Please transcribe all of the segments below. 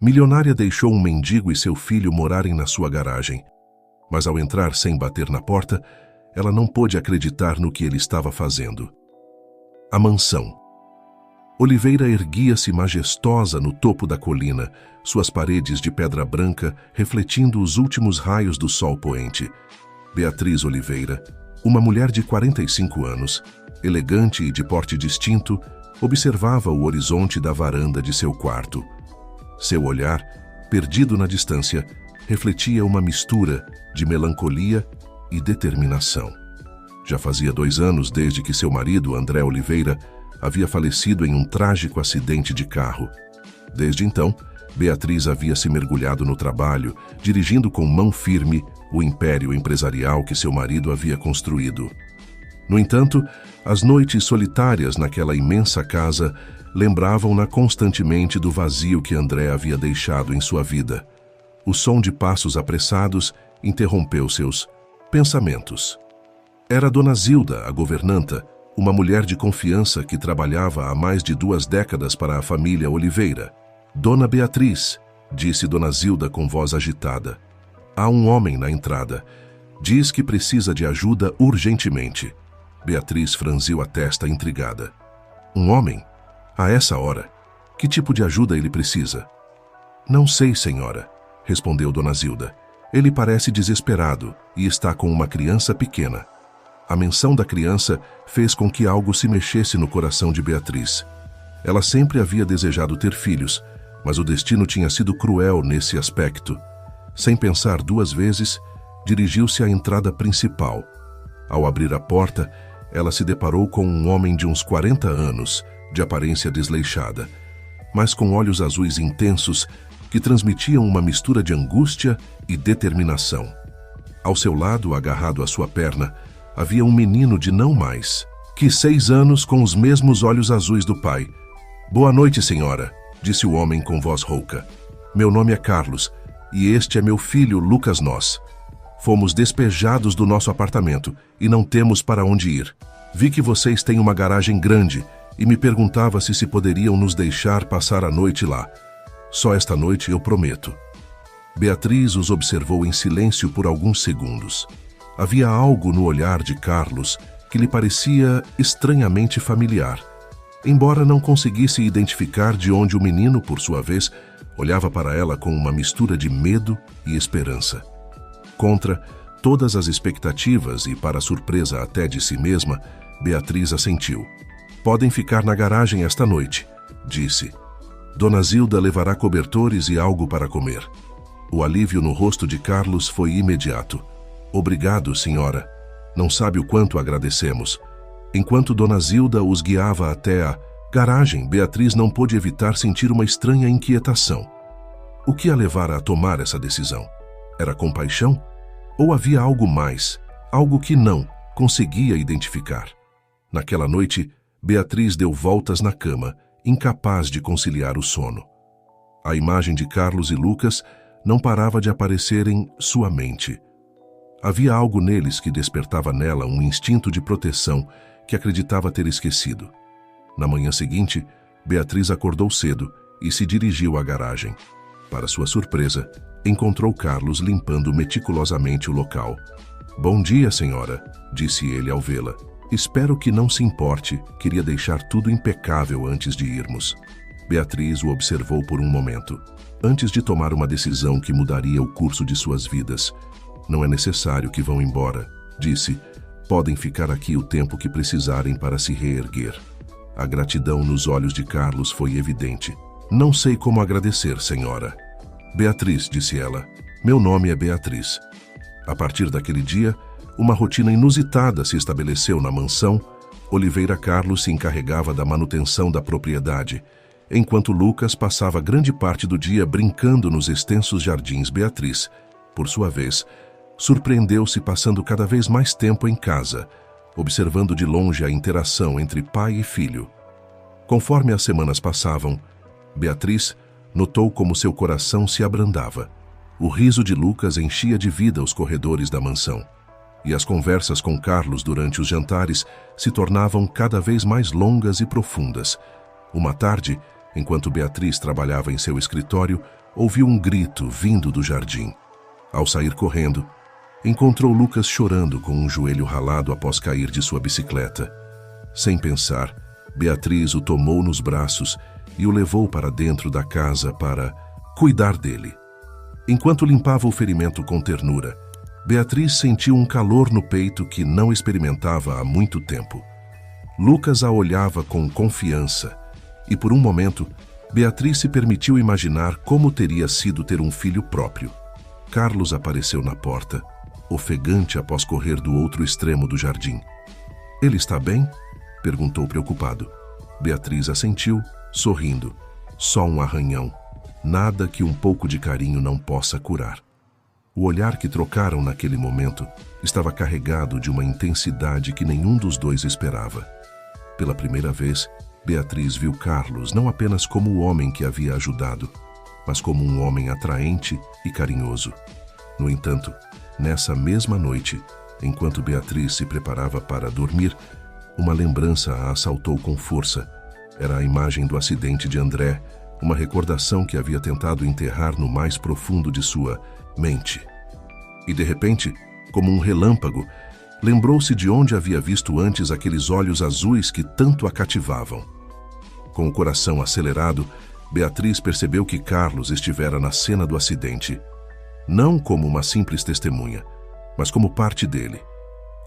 Milionária deixou um mendigo e seu filho morarem na sua garagem. Mas ao entrar sem bater na porta, ela não pôde acreditar no que ele estava fazendo. A mansão. Oliveira erguia-se majestosa no topo da colina, suas paredes de pedra branca refletindo os últimos raios do sol poente. Beatriz Oliveira, uma mulher de 45 anos, elegante e de porte distinto, observava o horizonte da varanda de seu quarto. Seu olhar, perdido na distância, refletia uma mistura de melancolia e determinação. Já fazia 2 anos desde que seu marido, André Oliveira, havia falecido em um trágico acidente de carro. Desde então, Beatriz havia se mergulhado no trabalho, dirigindo com mão firme o império empresarial que seu marido havia construído. No entanto, as noites solitárias naquela imensa casa lembravam-na constantemente do vazio que André havia deixado em sua vida. O som de passos apressados interrompeu seus pensamentos. Era Dona Zilda, a governanta, uma mulher de confiança que trabalhava há mais de 2 décadas para a família Oliveira. Dona Beatriz, disse Dona Zilda com voz agitada. Há um homem na entrada. Diz que precisa de ajuda urgentemente. Beatriz franziu a testa intrigada. Um homem? A essa hora? Que tipo de ajuda ele precisa? Não sei, senhora, respondeu Dona Zilda. Ele parece desesperado e está com uma criança pequena. A menção da criança fez com que algo se mexesse no coração de Beatriz. Ela sempre havia desejado ter filhos, mas o destino tinha sido cruel nesse aspecto. Sem pensar 2 vezes, dirigiu-se à entrada principal. Ao abrir a porta, ela se deparou com um homem de uns 40 anos, de aparência desleixada, mas com olhos azuis intensos que transmitiam uma mistura de angústia e determinação. Ao seu lado, agarrado à sua perna, havia um menino de não mais que 6 anos com os mesmos olhos azuis do pai. Boa noite, senhora, disse o homem com voz rouca. Meu nome é Carlos e este é meu filho Lucas Nós. Fomos despejados do nosso apartamento e não temos para onde ir. Vi que vocês têm uma garagem grande e me perguntava se poderiam nos deixar passar a noite lá. Só esta noite eu prometo. Beatriz os observou em silêncio por alguns segundos. Havia algo no olhar de Carlos que lhe parecia estranhamente familiar, embora não conseguisse identificar de onde o menino, por sua vez, olhava para ela com uma mistura de medo e esperança. Contra todas as expectativas e para surpresa até de si mesma, Beatriz assentiu. Podem ficar na garagem esta noite, disse. Dona Zilda levará cobertores e algo para comer. O alívio no rosto de Carlos foi imediato. Obrigado, senhora. Não sabe o quanto agradecemos. Enquanto Dona Zilda os guiava até a garagem, Beatriz não pôde evitar sentir uma estranha inquietação. O que a levara a tomar essa decisão? Era compaixão? Ou havia algo mais, algo que não conseguia identificar? Naquela noite, Beatriz deu voltas na cama, incapaz de conciliar o sono. A imagem de Carlos e Lucas não parava de aparecer em sua mente. Havia algo neles que despertava nela um instinto de proteção que acreditava ter esquecido. Na manhã seguinte, Beatriz acordou cedo e se dirigiu à garagem. Para sua surpresa, encontrou Carlos limpando meticulosamente o local. Bom dia, senhora, disse ele ao vê-la. Espero que não se importe, queria deixar tudo impecável antes de irmos. Beatriz o observou por um momento, antes de tomar uma decisão que mudaria o curso de suas vidas. Não é necessário que vão embora, disse. Podem ficar aqui o tempo que precisarem para se reerguer. A gratidão nos olhos de Carlos foi evidente. Não sei como agradecer, senhora. Beatriz, disse ela. Meu nome é Beatriz. A partir daquele dia, uma rotina inusitada se estabeleceu na mansão. Oliveira Carlos se encarregava da manutenção da propriedade, enquanto Lucas passava grande parte do dia brincando nos extensos jardins. Beatriz, por sua vez, surpreendeu-se passando cada vez mais tempo em casa, observando de longe a interação entre pai e filho. Conforme as semanas passavam, Beatriz notou como seu coração se abrandava. O riso de Lucas enchia de vida os corredores da mansão, e as conversas com Carlos durante os jantares se tornavam cada vez mais longas e profundas. Uma tarde, enquanto Beatriz trabalhava em seu escritório, ouviu um grito vindo do jardim. Ao sair correndo, encontrou Lucas chorando com um joelho ralado após cair de sua bicicleta. Sem pensar, Beatriz o tomou nos braços e o levou para dentro da casa para cuidar dele. Enquanto limpava o ferimento com ternura, Beatriz sentiu um calor no peito que não experimentava há muito tempo. Lucas a olhava com confiança e, por um momento, Beatriz se permitiu imaginar como teria sido ter um filho próprio. Carlos apareceu na porta, ofegante após correr do outro extremo do jardim. "Ele está bem?" perguntou preocupado. Beatriz assentiu, sorrindo. "Só um arranhão. Nada que um pouco de carinho não possa curar." O olhar que trocaram naquele momento estava carregado de uma intensidade que nenhum dos dois esperava. Pela primeira vez, Beatriz viu Carlos não apenas como o homem que havia ajudado, mas como um homem atraente e carinhoso. No entanto, nessa mesma noite, enquanto Beatriz se preparava para dormir, uma lembrança a assaltou com força. Era a imagem do acidente de André, uma recordação que havia tentado enterrar no mais profundo de sua mente. E de repente, como um relâmpago, lembrou-se de onde havia visto antes aqueles olhos azuis que tanto a cativavam. Com o coração acelerado, Beatriz percebeu que Carlos estivera na cena do acidente. Não como uma simples testemunha, mas como parte dele.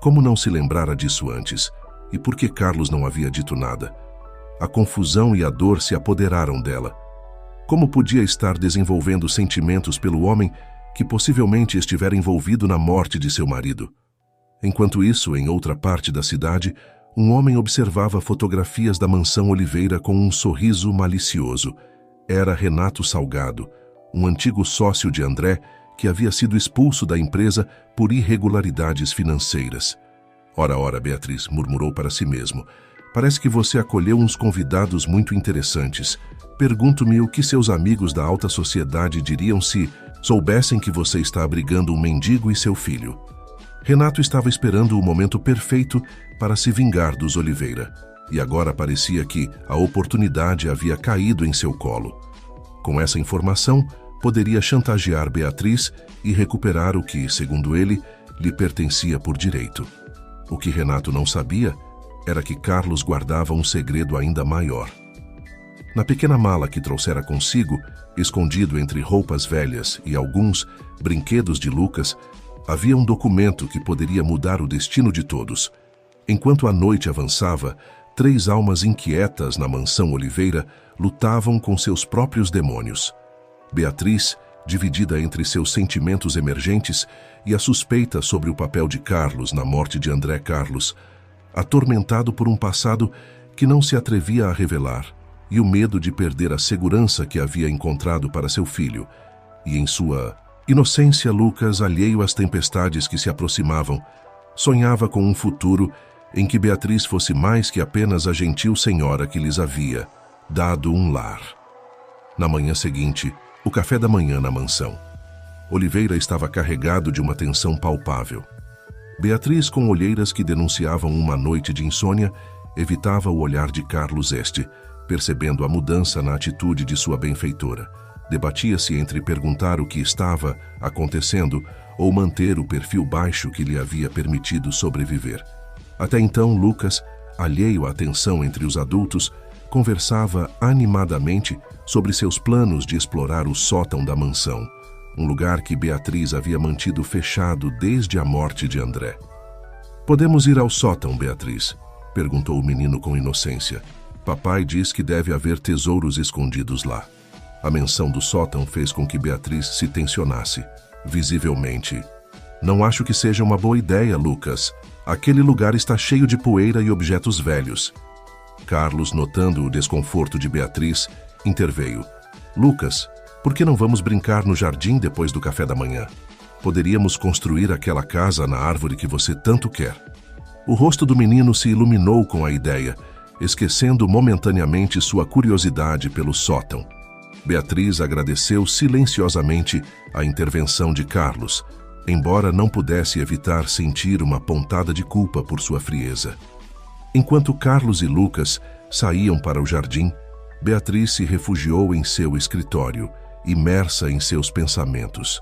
Como não se lembrara disso antes? E por que Carlos não havia dito nada? A confusão e a dor se apoderaram dela. Como podia estar desenvolvendo sentimentos pelo homem que possivelmente estivera envolvido na morte de seu marido? Enquanto isso, em outra parte da cidade, um homem observava fotografias da mansão Oliveira com um sorriso malicioso. Era Renato Salgado, um antigo sócio de André que havia sido expulso da empresa por irregularidades financeiras. Ora, Beatriz murmurou para si mesmo. Parece que você acolheu uns convidados muito interessantes. Pergunto-me o que seus amigos da alta sociedade diriam se soubessem que você está abrigando um mendigo e seu filho. Renato estava esperando o momento perfeito para se vingar dos Oliveira, e agora parecia que a oportunidade havia caído em seu colo. Com essa informação, poderia chantagear Beatriz e recuperar o que, segundo ele, lhe pertencia por direito. O que Renato não sabia era que Carlos guardava um segredo ainda maior. Na pequena mala que trouxera consigo, escondido entre roupas velhas e alguns brinquedos de Lucas, havia um documento que poderia mudar o destino de todos. Enquanto a noite avançava, 3 almas inquietas na mansão Oliveira lutavam com seus próprios demônios. Beatriz, dividida entre seus sentimentos emergentes e a suspeita sobre o papel de Carlos na morte de André Carlos, atormentado por um passado que não se atrevia a revelar, e o medo de perder a segurança que havia encontrado para seu filho, e em sua inocência, Lucas, alheio às tempestades que se aproximavam, sonhava com um futuro em que Beatriz fosse mais que apenas a gentil senhora que lhes havia dado um lar. Na manhã seguinte, o café da manhã na mansão. Oliveira estava carregado de uma tensão palpável. Beatriz, com olheiras que denunciavam uma noite de insônia, evitava o olhar de Carlos Este, percebendo a mudança na atitude de sua benfeitora. Debatia-se entre perguntar o que estava acontecendo ou manter o perfil baixo que lhe havia permitido sobreviver. Até então, Lucas, alheio à tensão entre os adultos, conversava animadamente sobre seus planos de explorar o sótão da mansão, um lugar que Beatriz havia mantido fechado desde a morte de André. "Podemos ir ao sótão, Beatriz?" perguntou o menino com inocência. "Papai diz que deve haver tesouros escondidos lá." A menção do sótão fez com que Beatriz se tensionasse, visivelmente. "Não acho que seja uma boa ideia, Lucas. Aquele lugar está cheio de poeira e objetos velhos." Carlos, notando o desconforto de Beatriz, interveio. "Lucas, por que não vamos brincar no jardim depois do café da manhã? Poderíamos construir aquela casa na árvore que você tanto quer." O rosto do menino se iluminou com a ideia, esquecendo momentaneamente sua curiosidade pelo sótão. Beatriz agradeceu silenciosamente a intervenção de Carlos, embora não pudesse evitar sentir uma pontada de culpa por sua frieza. Enquanto Carlos e Lucas saíam para o jardim, Beatriz se refugiou em seu escritório, imersa em seus pensamentos.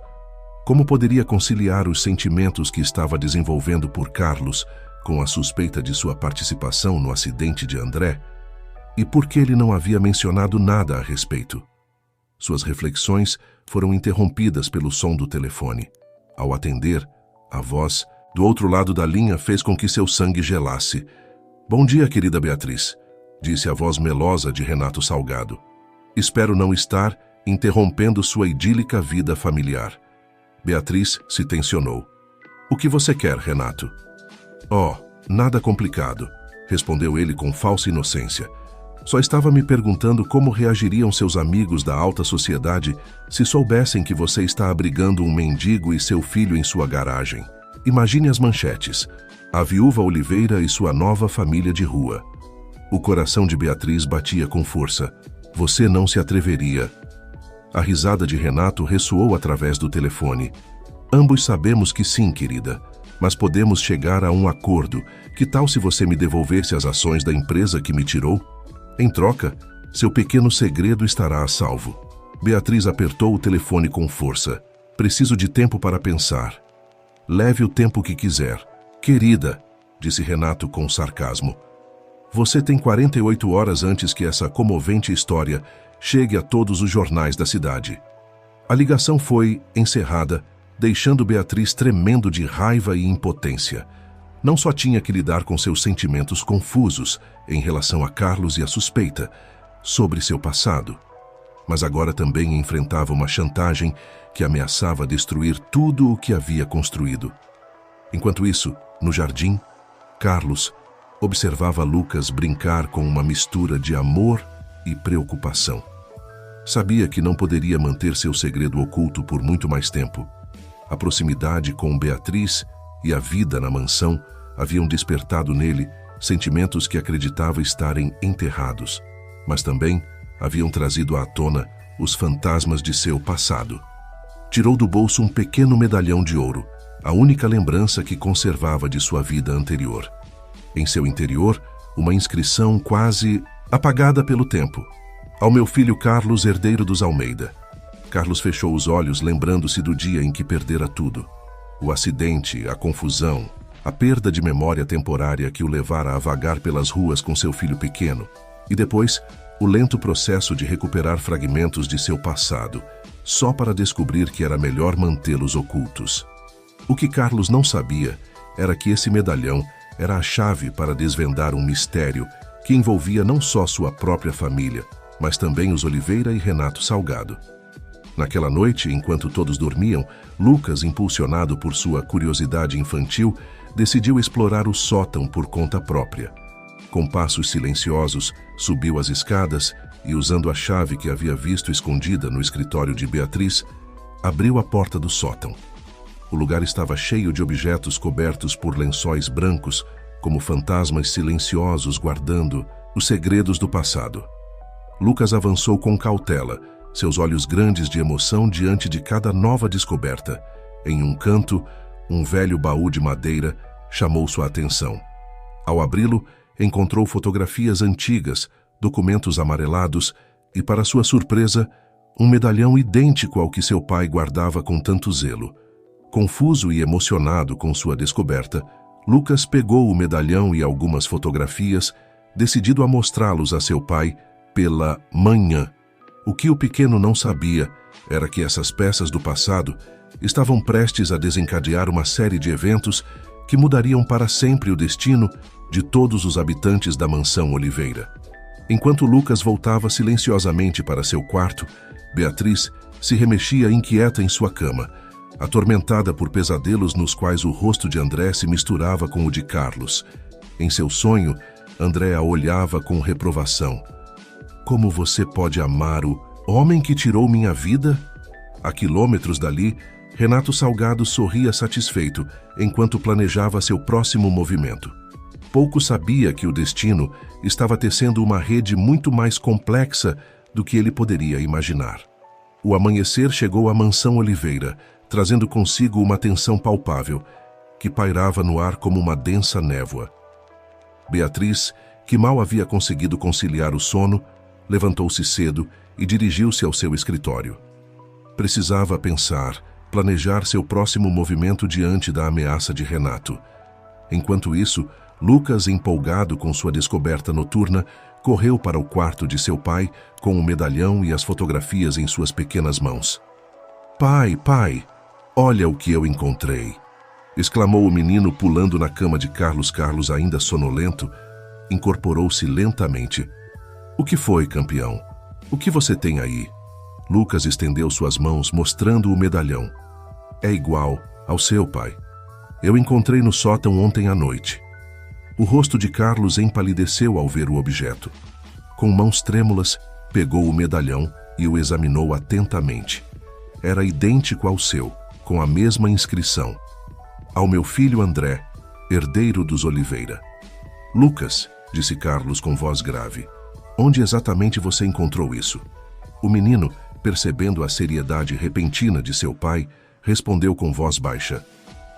Como poderia conciliar os sentimentos que estava desenvolvendo por Carlos com a suspeita de sua participação no acidente de André? E por que ele não havia mencionado nada a respeito? Suas reflexões foram interrompidas pelo som do telefone. Ao atender, a voz do outro lado da linha fez com que seu sangue gelasse. "Bom dia, querida Beatriz", disse a voz melosa de Renato Salgado. "Espero não estar interrompendo sua idílica vida familiar." Beatriz se tensionou. "O que você quer, Renato?" "Oh, nada complicado", respondeu ele com falsa inocência. "Só estava me perguntando como reagiriam seus amigos da alta sociedade se soubessem que você está abrigando um mendigo e seu filho em sua garagem. Imagine as manchetes: a viúva Oliveira e sua nova família de rua." O coração de Beatriz batia com força. "Você não se atreveria." A risada de Renato ressoou através do telefone. "Ambos sabemos que sim, querida, mas podemos chegar a um acordo. Que tal se você me devolvesse as ações da empresa que me tirou? Em troca, seu pequeno segredo estará a salvo." Beatriz apertou o telefone com força. "Preciso de tempo para pensar." "Leve o tempo que quiser." "Querida", disse Renato com sarcasmo, "você tem 48 horas antes que essa comovente história chegue a todos os jornais da cidade." A ligação foi encerrada, deixando Beatriz tremendo de raiva e impotência. Não só tinha que lidar com seus sentimentos confusos em relação a Carlos e a suspeita sobre seu passado, mas agora também enfrentava uma chantagem que ameaçava destruir tudo o que havia construído. Enquanto isso, no jardim, Carlos observava Lucas brincar com uma mistura de amor e preocupação. Sabia que não poderia manter seu segredo oculto por muito mais tempo. A proximidade com Beatriz e a vida na mansão haviam despertado nele sentimentos que acreditava estarem enterrados, mas também haviam trazido à tona os fantasmas de seu passado. Tirou do bolso um pequeno medalhão de ouro, a única lembrança que conservava de sua vida anterior. Em seu interior, uma inscrição quase apagada pelo tempo: "Ao meu filho Carlos, herdeiro dos Almeida." Carlos fechou os olhos, lembrando-se do dia em que perdera tudo. O acidente, a confusão, a perda de memória temporária que o levara a vagar pelas ruas com seu filho pequeno, e depois o lento processo de recuperar fragmentos de seu passado, só para descobrir que era melhor mantê-los ocultos. O que Carlos não sabia era que esse medalhão era a chave para desvendar um mistério que envolvia não só sua própria família, mas também os Oliveira e Renato Salgado. Naquela noite, enquanto todos dormiam, Lucas, impulsionado por sua curiosidade infantil, decidiu explorar o sótão por conta própria. Com passos silenciosos, subiu as escadas e, usando a chave que havia visto escondida no escritório de Beatriz, abriu a porta do sótão. O lugar estava cheio de objetos cobertos por lençóis brancos, como fantasmas silenciosos guardando os segredos do passado. Lucas avançou com cautela, seus olhos grandes de emoção diante de cada nova descoberta. Em um canto, um velho baú de madeira chamou sua atenção. Ao abri-lo, encontrou fotografias antigas, documentos amarelados e, para sua surpresa, um medalhão idêntico ao que seu pai guardava com tanto zelo. Confuso e emocionado com sua descoberta, Lucas pegou o medalhão e algumas fotografias, decidido a mostrá-los a seu pai pela manhã. O que o pequeno não sabia era que essas peças do passado estavam prestes a desencadear uma série de eventos que mudariam para sempre o destino de todos os habitantes da mansão Oliveira. Enquanto Lucas voltava silenciosamente para seu quarto, Beatriz se remexia inquieta em sua cama, atormentada por pesadelos nos quais o rosto de André se misturava com o de Carlos. Em seu sonho, André a olhava com reprovação. "Como você pode amar o homem que tirou minha vida?" A quilômetros dali, Renato Salgado sorria satisfeito enquanto planejava seu próximo movimento. Pouco sabia que o destino estava tecendo uma rede muito mais complexa do que ele poderia imaginar. O amanhecer chegou à mansão Oliveira, trazendo consigo uma tensão palpável, que pairava no ar como uma densa névoa. Beatriz, que mal havia conseguido conciliar o sono, levantou-se cedo e dirigiu-se ao seu escritório. Precisava pensar, planejar seu próximo movimento diante da ameaça de Renato. Enquanto isso, Lucas, empolgado com sua descoberta noturna, correu para o quarto de seu pai com o medalhão e as fotografias em suas pequenas mãos. "Pai, pai, olha o que eu encontrei!" exclamou o menino, pulando na cama de Carlos. Carlos, ainda sonolento, incorporou-se lentamente. "O que foi, campeão? O que você tem aí?" Lucas estendeu suas mãos, mostrando o medalhão. "É igual ao seu, pai. Eu encontrei no sótão ontem à noite." O rosto de Carlos empalideceu ao ver o objeto. Com mãos trêmulas, pegou o medalhão e o examinou atentamente. Era idêntico ao seu, com a mesma inscrição: "Ao meu filho André, herdeiro dos Oliveira." "Lucas", disse Carlos com voz grave, "onde exatamente você encontrou isso?" O menino, percebendo a seriedade repentina de seu pai, respondeu com voz baixa: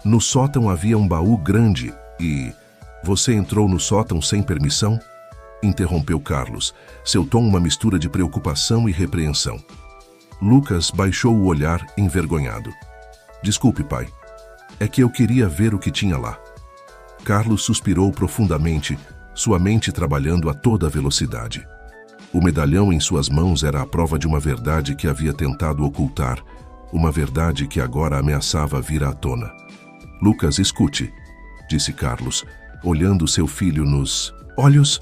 "No sótão havia um baú grande e... Você entrou no sótão sem permissão?" interrompeu Carlos, seu tom uma mistura de preocupação e repreensão. Lucas baixou o olhar envergonhado. "Desculpe, pai. É que eu queria ver o que tinha lá." Carlos suspirou profundamente, sua mente trabalhando a toda velocidade. O medalhão em suas mãos era a prova de uma verdade que havia tentado ocultar, uma verdade que agora ameaçava vir à tona. "Lucas, escute", disse Carlos, olhando seu filho nos olhos.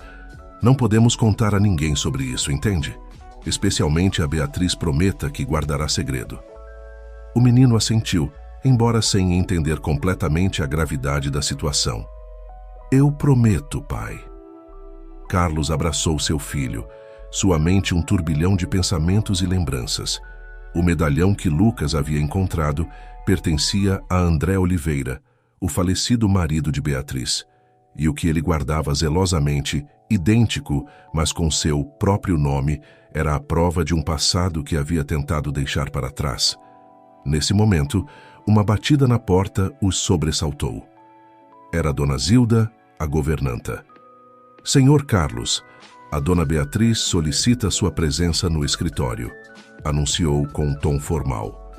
"Não podemos contar a ninguém sobre isso, entende? Especialmente a Beatriz. Prometa que guardará segredo." O menino assentiu, embora sem entender completamente a gravidade da situação. "Eu prometo, pai." Carlos abraçou seu filho, sua mente um turbilhão de pensamentos e lembranças. O medalhão que Lucas havia encontrado pertencia a André Oliveira, o falecido marido de Beatriz, e o que ele guardava zelosamente, idêntico, mas com seu próprio nome, era a prova de um passado que havia tentado deixar para trás. Nesse momento, uma batida na porta os sobressaltou. Era Dona Zilda, a governanta. "Senhor Carlos, a Dona Beatriz solicita sua presença no escritório", anunciou com um tom formal.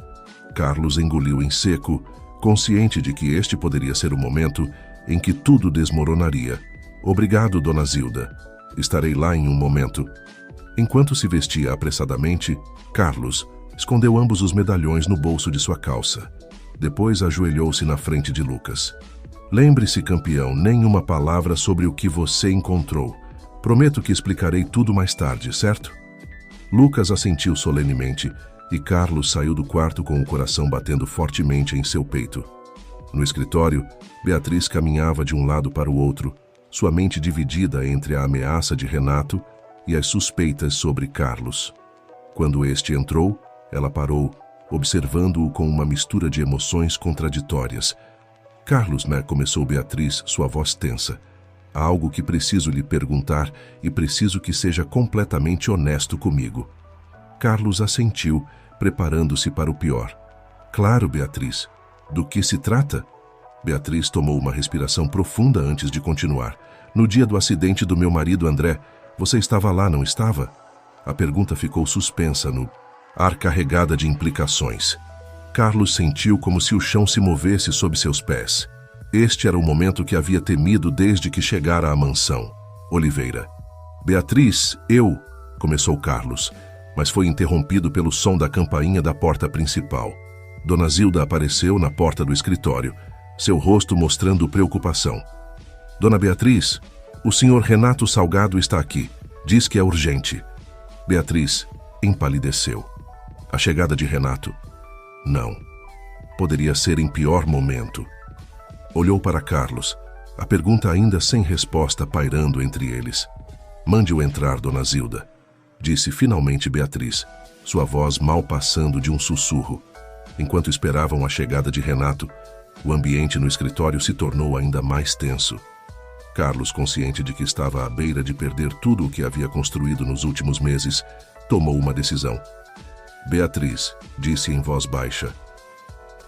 Carlos engoliu em seco, consciente de que este poderia ser o momento em que tudo desmoronaria. "Obrigado, Dona Zilda. Estarei lá em um momento." Enquanto se vestia apressadamente, Carlos escondeu ambos os medalhões no bolso de sua calça. Depois ajoelhou-se na frente de Lucas. "Lembre-se, campeão, nenhuma palavra sobre o que você encontrou. Prometo que explicarei tudo mais tarde, certo?" Lucas assentiu solenemente e Carlos saiu do quarto com o coração batendo fortemente em seu peito. No escritório, Beatriz caminhava de um lado para o outro, sua mente dividida entre a ameaça de Renato e as suspeitas sobre Carlos. Quando este entrou, ela parou, observando-o com uma mistura de emoções contraditórias. "Carlos, né?" começou Beatriz, sua voz tensa. "Há algo que preciso lhe perguntar e preciso que seja completamente honesto comigo." Carlos assentiu, preparando-se para o pior. "Claro, Beatriz. Do que se trata?" Beatriz tomou uma respiração profunda antes de continuar. "No dia do acidente do meu marido André, você estava lá, não estava?" A pergunta ficou suspensa no ar, carregada de implicações. Carlos sentiu como se o chão se movesse sob seus pés. Este era o momento que havia temido desde que chegara à mansão Oliveira. "Beatriz, eu..." começou Carlos, mas foi interrompido pelo som da campainha da porta principal. Dona Zilda apareceu na porta do escritório, seu rosto mostrando preocupação. "Dona Beatriz, o senhor Renato Salgado está aqui. Diz que é urgente." Beatriz empalideceu. A chegada de Renato? Não. Poderia ser em pior momento. Olhou para Carlos, a pergunta ainda sem resposta pairando entre eles. "Mande-o entrar, Dona Zilda", disse finalmente Beatriz, sua voz mal passando de um sussurro. Enquanto esperavam a chegada de Renato, o ambiente no escritório se tornou ainda mais tenso. Carlos, consciente de que estava à beira de perder tudo o que havia construído nos últimos meses, tomou uma decisão. "Beatriz", disse em voz baixa,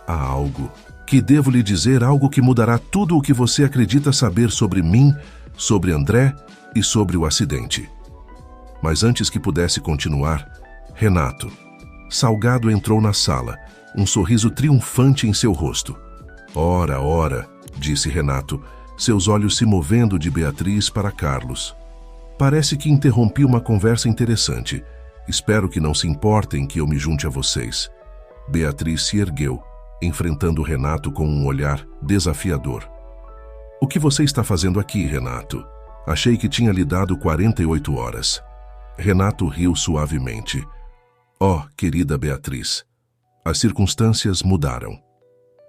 "há algo que devo lhe dizer, algo que mudará tudo o que você acredita saber sobre mim, sobre André e sobre o acidente." Mas antes que pudesse continuar, "Renato", Salgado entrou na sala, um sorriso triunfante em seu rosto. Ora, ora, disse Renato, seus olhos se movendo de Beatriz para Carlos. Parece que interrompi uma conversa interessante. Espero que não se importem que eu me junte a vocês. Beatriz se ergueu, enfrentando Renato com um olhar desafiador. O que você está fazendo aqui, Renato? Achei que tinha lhe dado 48 horas. Renato riu suavemente. Oh, querida Beatriz, as circunstâncias mudaram.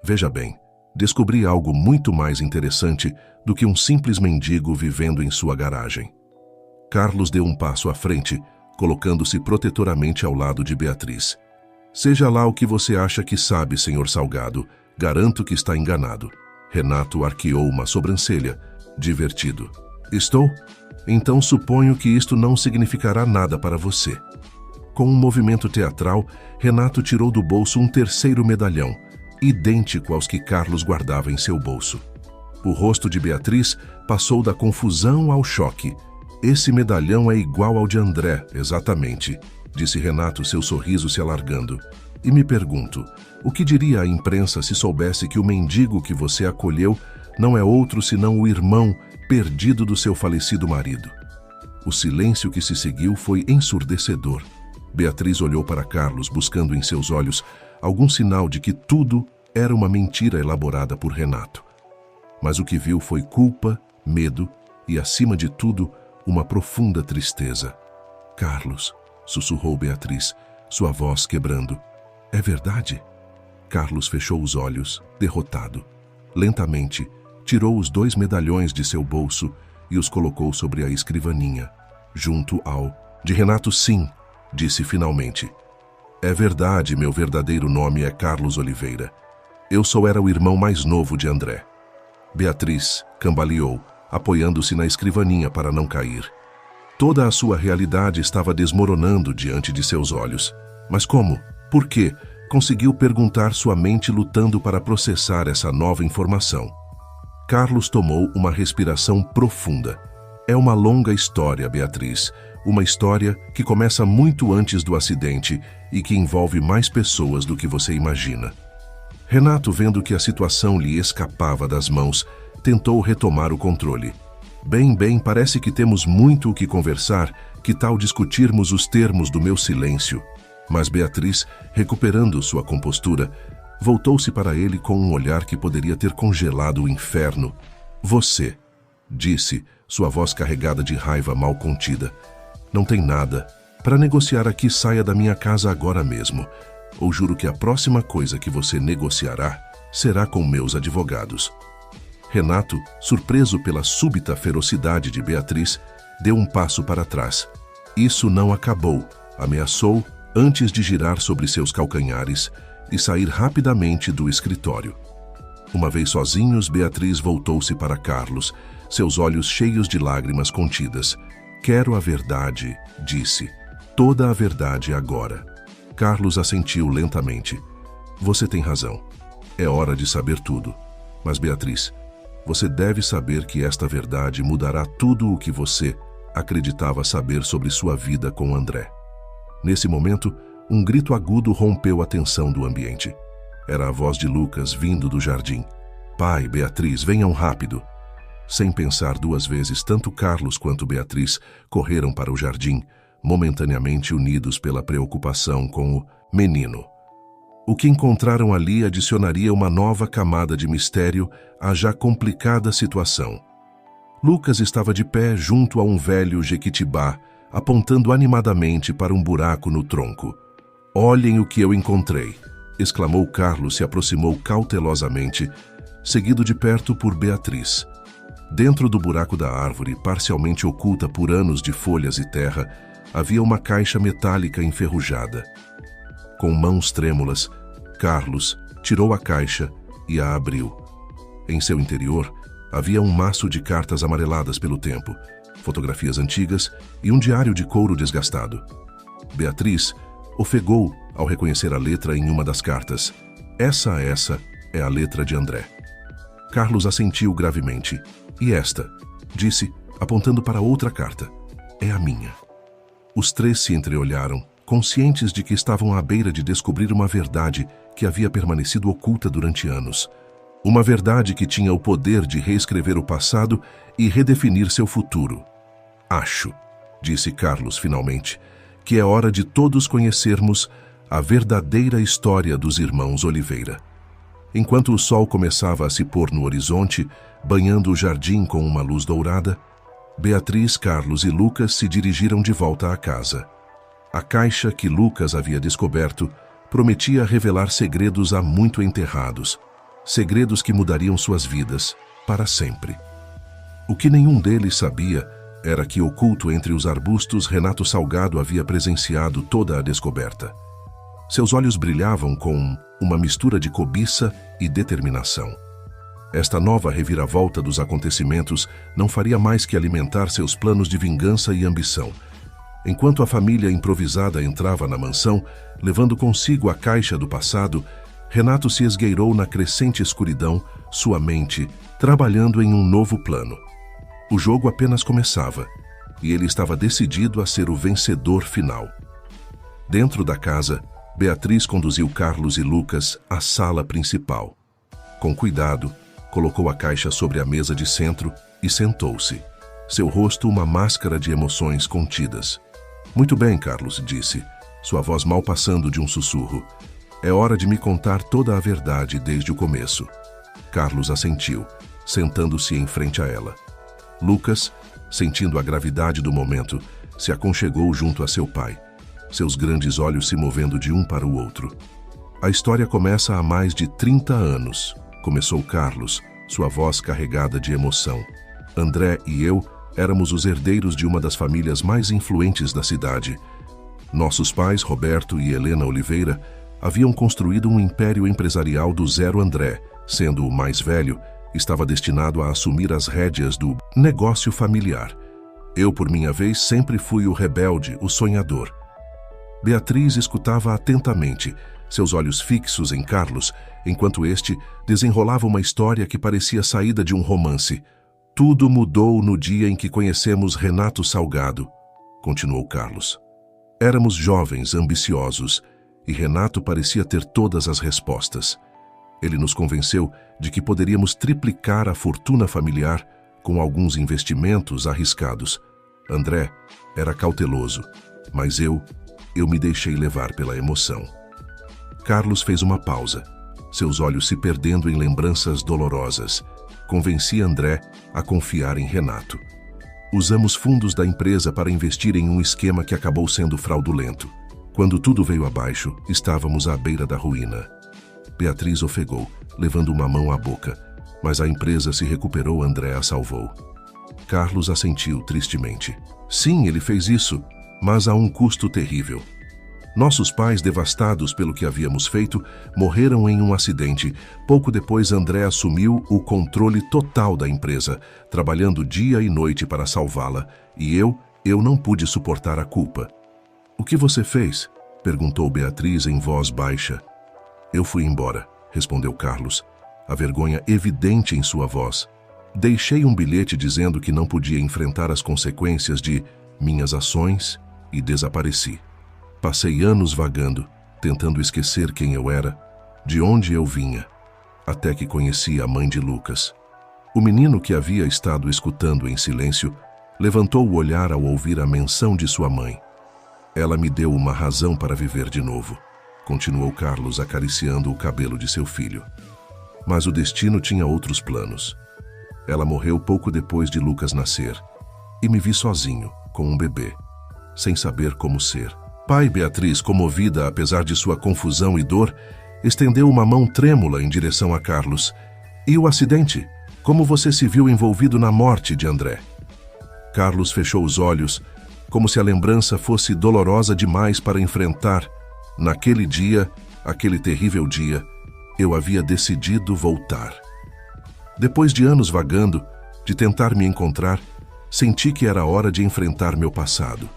Veja bem, descobri algo muito mais interessante do que um simples mendigo vivendo em sua garagem. Carlos deu um passo à frente, colocando-se protetoramente ao lado de Beatriz. Seja lá o que você acha que sabe, senhor Salgado, garanto que está enganado. Renato arqueou uma sobrancelha, divertido. Estou? Então suponho que isto não significará nada para você. Com um movimento teatral, Renato tirou do bolso um terceiro medalhão, idêntico aos que Carlos guardava em seu bolso. O rosto de Beatriz passou da confusão ao choque. Esse medalhão é igual ao de André, exatamente, disse Renato, seu sorriso se alargando. E me pergunto, o que diria a imprensa se soubesse que o mendigo que você acolheu não é outro senão o irmão perdido do seu falecido marido? O silêncio que se seguiu foi ensurdecedor. Beatriz olhou para Carlos, buscando em seus olhos algum sinal de que tudo era uma mentira elaborada por Renato. Mas o que viu foi culpa, medo e, acima de tudo, uma profunda tristeza. Carlos, sussurrou Beatriz, sua voz quebrando. É verdade? Carlos fechou os olhos, derrotado. Lentamente, tirou os 2 medalhões de seu bolso e os colocou sobre a escrivaninha, junto ao... De Renato, sim, disse finalmente. É verdade, meu verdadeiro nome é Carlos Oliveira. Eu só era o irmão mais novo de André. Beatriz cambaleou, apoiando-se na escrivaninha para não cair. Toda a sua realidade estava desmoronando diante de seus olhos. Mas como? Por quê? Conseguiu perguntar, sua mente lutando para processar essa nova informação. Carlos tomou uma respiração profunda. É uma longa história, Beatriz. Uma história que começa muito antes do acidente e que envolve mais pessoas do que você imagina. Renato, vendo que a situação lhe escapava das mãos, tentou retomar o controle. Bem, parece que temos muito o que conversar. Que tal discutirmos os termos do meu silêncio? Mas Beatriz, recuperando sua compostura, voltou-se para ele com um olhar que poderia ter congelado o inferno. Você, disse, sua voz carregada de raiva mal contida. Não tem nada. Para negociar aqui, saia da minha casa agora mesmo. Ou juro que a próxima coisa que você negociará será com meus advogados. Renato, surpreso pela súbita ferocidade de Beatriz, deu um passo para trás. Isso não acabou, ameaçou antes de girar sobre seus calcanhares e sair rapidamente do escritório. Uma vez sozinhos, Beatriz voltou-se para Carlos, seus olhos cheios de lágrimas contidas. Quero a verdade, disse. Toda a verdade agora. Carlos assentiu lentamente. Você tem razão. É hora de saber tudo. Mas, Beatriz, você deve saber que esta verdade mudará tudo o que você acreditava saber sobre sua vida com André. Nesse momento, um grito agudo rompeu a tensão do ambiente. Era a voz de Lucas vindo do jardim. Pai, Beatriz, venham rápido. Sem pensar 2 vezes, tanto Carlos quanto Beatriz correram para o jardim, momentaneamente unidos pela preocupação com o menino. O que encontraram ali adicionaria uma nova camada de mistério à já complicada situação. Lucas estava de pé junto a um velho jequitibá, apontando animadamente para um buraco no tronco. Olhem o que eu encontrei, exclamou Carlos, se aproximou cautelosamente, seguido de perto por Beatriz. Dentro do buraco da árvore, parcialmente oculta por anos de folhas e terra, havia uma caixa metálica enferrujada. Com mãos trêmulas, Carlos tirou a caixa e a abriu. Em seu interior, havia um maço de cartas amareladas pelo tempo, fotografias antigas e um diário de couro desgastado. Beatriz ofegou ao reconhecer a letra em uma das cartas. Essa é a letra de André. Carlos assentiu gravemente. E esta, disse, apontando para outra carta, é a minha. Os 3 se entreolharam, conscientes de que estavam à beira de descobrir uma verdade que havia permanecido oculta durante anos. Uma verdade que tinha o poder de reescrever o passado e redefinir seu futuro. Acho, disse Carlos finalmente, que é hora de todos conhecermos a verdadeira história dos irmãos Oliveira. Enquanto o sol começava a se pôr no horizonte, banhando o jardim com uma luz dourada, Beatriz, Carlos e Lucas se dirigiram de volta à casa. A caixa que Lucas havia descoberto prometia revelar segredos há muito enterrados, segredos que mudariam suas vidas para sempre. O que nenhum deles sabia era que, oculto entre os arbustos, Renato Salgado havia presenciado toda a descoberta. Seus olhos brilhavam com uma mistura de cobiça e determinação. Esta nova reviravolta dos acontecimentos não faria mais que alimentar seus planos de vingança e ambição. Enquanto a família improvisada entrava na mansão, levando consigo a caixa do passado, Renato se esgueirou na crescente escuridão, sua mente trabalhando em um novo plano. O jogo apenas começava, e ele estava decidido a ser o vencedor final. Dentro da casa, Beatriz conduziu Carlos e Lucas à sala principal. Com cuidado, colocou a caixa sobre a mesa de centro e sentou-se, seu rosto uma máscara de emoções contidas. "Muito bem, Carlos", disse, sua voz mal passando de um sussurro. "É hora de me contar toda a verdade desde o começo." Carlos assentiu, sentando-se em frente a ela. Lucas, sentindo a gravidade do momento, se aconchegou junto a seu pai, seus grandes olhos se movendo de um para o outro. "A história começa há mais de 30 anos, começou Carlos, sua voz carregada de emoção. "André e eu éramos os herdeiros de uma das famílias mais influentes da cidade. Nossos pais, Roberto e Helena Oliveira, haviam construído um império empresarial do zero. André, sendo o mais velho, estava destinado a assumir as rédeas do negócio familiar. Eu, por minha vez, sempre fui o rebelde, o sonhador." Beatriz escutava atentamente, seus olhos fixos em Carlos, enquanto este desenrolava uma história que parecia saída de um romance. "Tudo mudou no dia em que conhecemos Renato Salgado", continuou Carlos. "Éramos jovens, ambiciosos, e Renato parecia ter todas as respostas. Ele nos convenceu de que poderíamos triplicar a fortuna familiar com alguns investimentos arriscados. André era cauteloso, mas eu me deixei levar pela emoção." Carlos fez uma pausa, seus olhos se perdendo em lembranças dolorosas. Convenci André a confiar em Renato. "Usamos fundos da empresa para investir em um esquema que acabou sendo fraudulento. Quando tudo veio abaixo, estávamos à beira da ruína." Beatriz ofegou, levando uma mão à boca, mas a empresa se recuperou. André a salvou. Carlos assentiu tristemente. "Sim, ele fez isso, mas a um custo terrível. Nossos pais, devastados pelo que havíamos feito, morreram em um acidente. Pouco depois, André assumiu o controle total da empresa, trabalhando dia e noite para salvá-la, e eu não pude suportar a culpa." "O que você fez?" perguntou Beatriz em voz baixa. "Eu fui embora", respondeu Carlos, a vergonha evidente em sua voz. "Deixei um bilhete dizendo que não podia enfrentar as consequências de minhas ações e desapareci. Passei anos vagando, tentando esquecer quem eu era, de onde eu vinha, até que conheci a mãe de Lucas." O menino, que havia estado escutando em silêncio, levantou o olhar ao ouvir a menção de sua mãe. "Ela me deu uma razão para viver de novo", continuou Carlos, acariciando o cabelo de seu filho. "Mas o destino tinha outros planos. Ela morreu pouco depois de Lucas nascer, e me vi sozinho, com um bebê, sem saber como ser." "Pai", Beatriz, comovida apesar de sua confusão e dor, estendeu uma mão trêmula em direção a Carlos. "E o acidente? Como você se viu envolvido na morte de André?" Carlos fechou os olhos, como se a lembrança fosse dolorosa demais para enfrentar. Naquele dia, aquele terrível dia, eu havia decidido voltar. Depois de anos vagando, de tentar me encontrar, senti que era hora de enfrentar meu passado.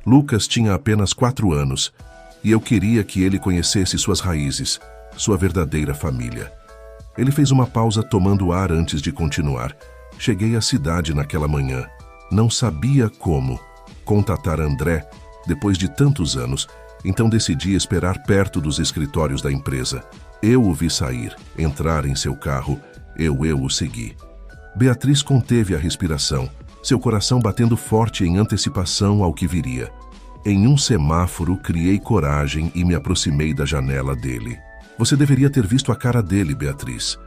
Lucas tinha apenas 4 anos, e eu queria que ele conhecesse suas raízes, sua verdadeira família. Ele fez uma pausa, tomando ar antes de continuar. "Cheguei à cidade naquela manhã. Não sabia como contatar André depois de tantos anos, então decidi esperar perto dos escritórios da empresa. Eu o vi sair, entrar em seu carro, eu o segui. Beatriz conteve a respiração, seu coração batendo forte em antecipação ao que viria. Em um semáforo, criei coragem e me aproximei da janela dele. Você deveria ter visto a cara dele, Beatriz.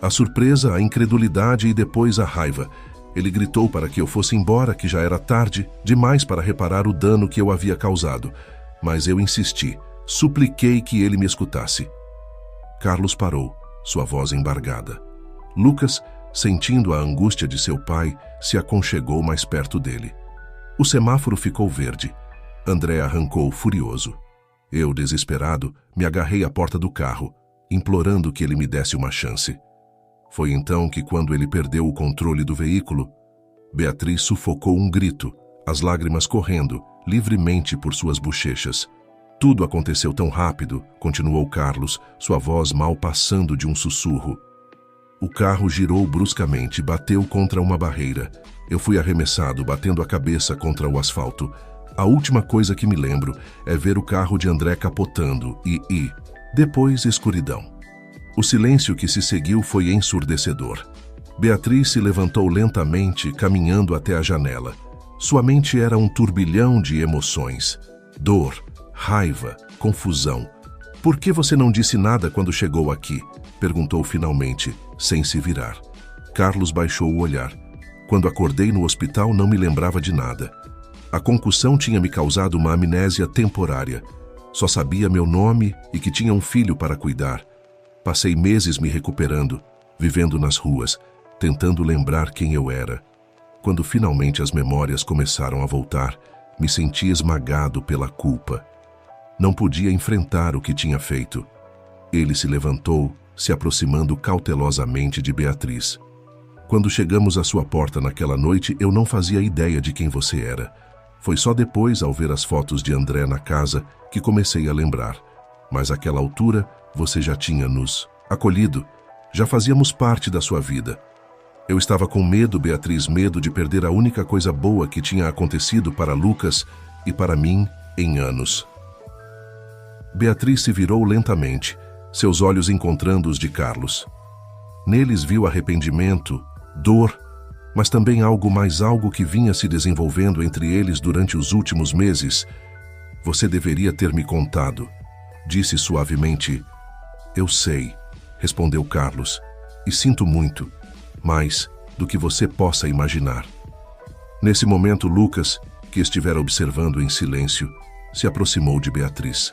A surpresa, a incredulidade e depois a raiva. Ele gritou para que eu fosse embora, que já era tarde, demais para reparar o dano que eu havia causado. Mas eu insisti, supliquei que ele me escutasse. Carlos parou, sua voz embargada. Lucas, sentindo a angústia de seu pai, se aconchegou mais perto dele. O semáforo ficou verde. André arrancou furioso. Eu, desesperado, me agarrei à porta do carro, implorando que ele me desse uma chance. Foi então que, quando ele perdeu o controle do veículo, Beatriz sufocou um grito, as lágrimas correndo livremente por suas bochechas. Tudo aconteceu tão rápido, continuou Carlos, sua voz mal passando de um sussurro. O carro girou bruscamente, bateu contra uma barreira. Eu fui arremessado, batendo a cabeça contra o asfalto. A última coisa que me lembro é ver o carro de André capotando e depois escuridão. O silêncio que se seguiu foi ensurdecedor. Beatriz se levantou lentamente, caminhando até a janela. Sua mente era um turbilhão de emoções. Dor, raiva, confusão. Por que você não disse nada quando chegou aqui? Perguntou finalmente, sem se virar. Carlos baixou o olhar. Quando acordei no hospital, não me lembrava de nada. A concussão tinha me causado uma amnésia temporária. Só sabia meu nome e que tinha um filho para cuidar. Passei meses me recuperando, vivendo nas ruas, tentando lembrar quem eu era. Quando finalmente as memórias começaram a voltar, me senti esmagado pela culpa. Não podia enfrentar o que tinha feito. Ele se levantou, se aproximando cautelosamente de Beatriz. Quando chegamos à sua porta naquela noite, eu não fazia ideia de quem você era. Foi só depois, ao ver as fotos de André na casa, que comecei a lembrar. Mas àquela altura, você já tinha nos acolhido. Já fazíamos parte da sua vida. Eu estava com medo, Beatriz, medo de perder a única coisa boa que tinha acontecido para Lucas e para mim em anos. Beatriz se virou lentamente, seus olhos encontrando os de Carlos. Neles viu arrependimento, dor, mas também algo que vinha se desenvolvendo entre eles durante os últimos meses. Você deveria ter me contado, disse suavemente. Eu sei, respondeu Carlos, e sinto muito, mais do que você possa imaginar. Nesse momento, Lucas, que estivera observando em silêncio, se aproximou de Beatriz.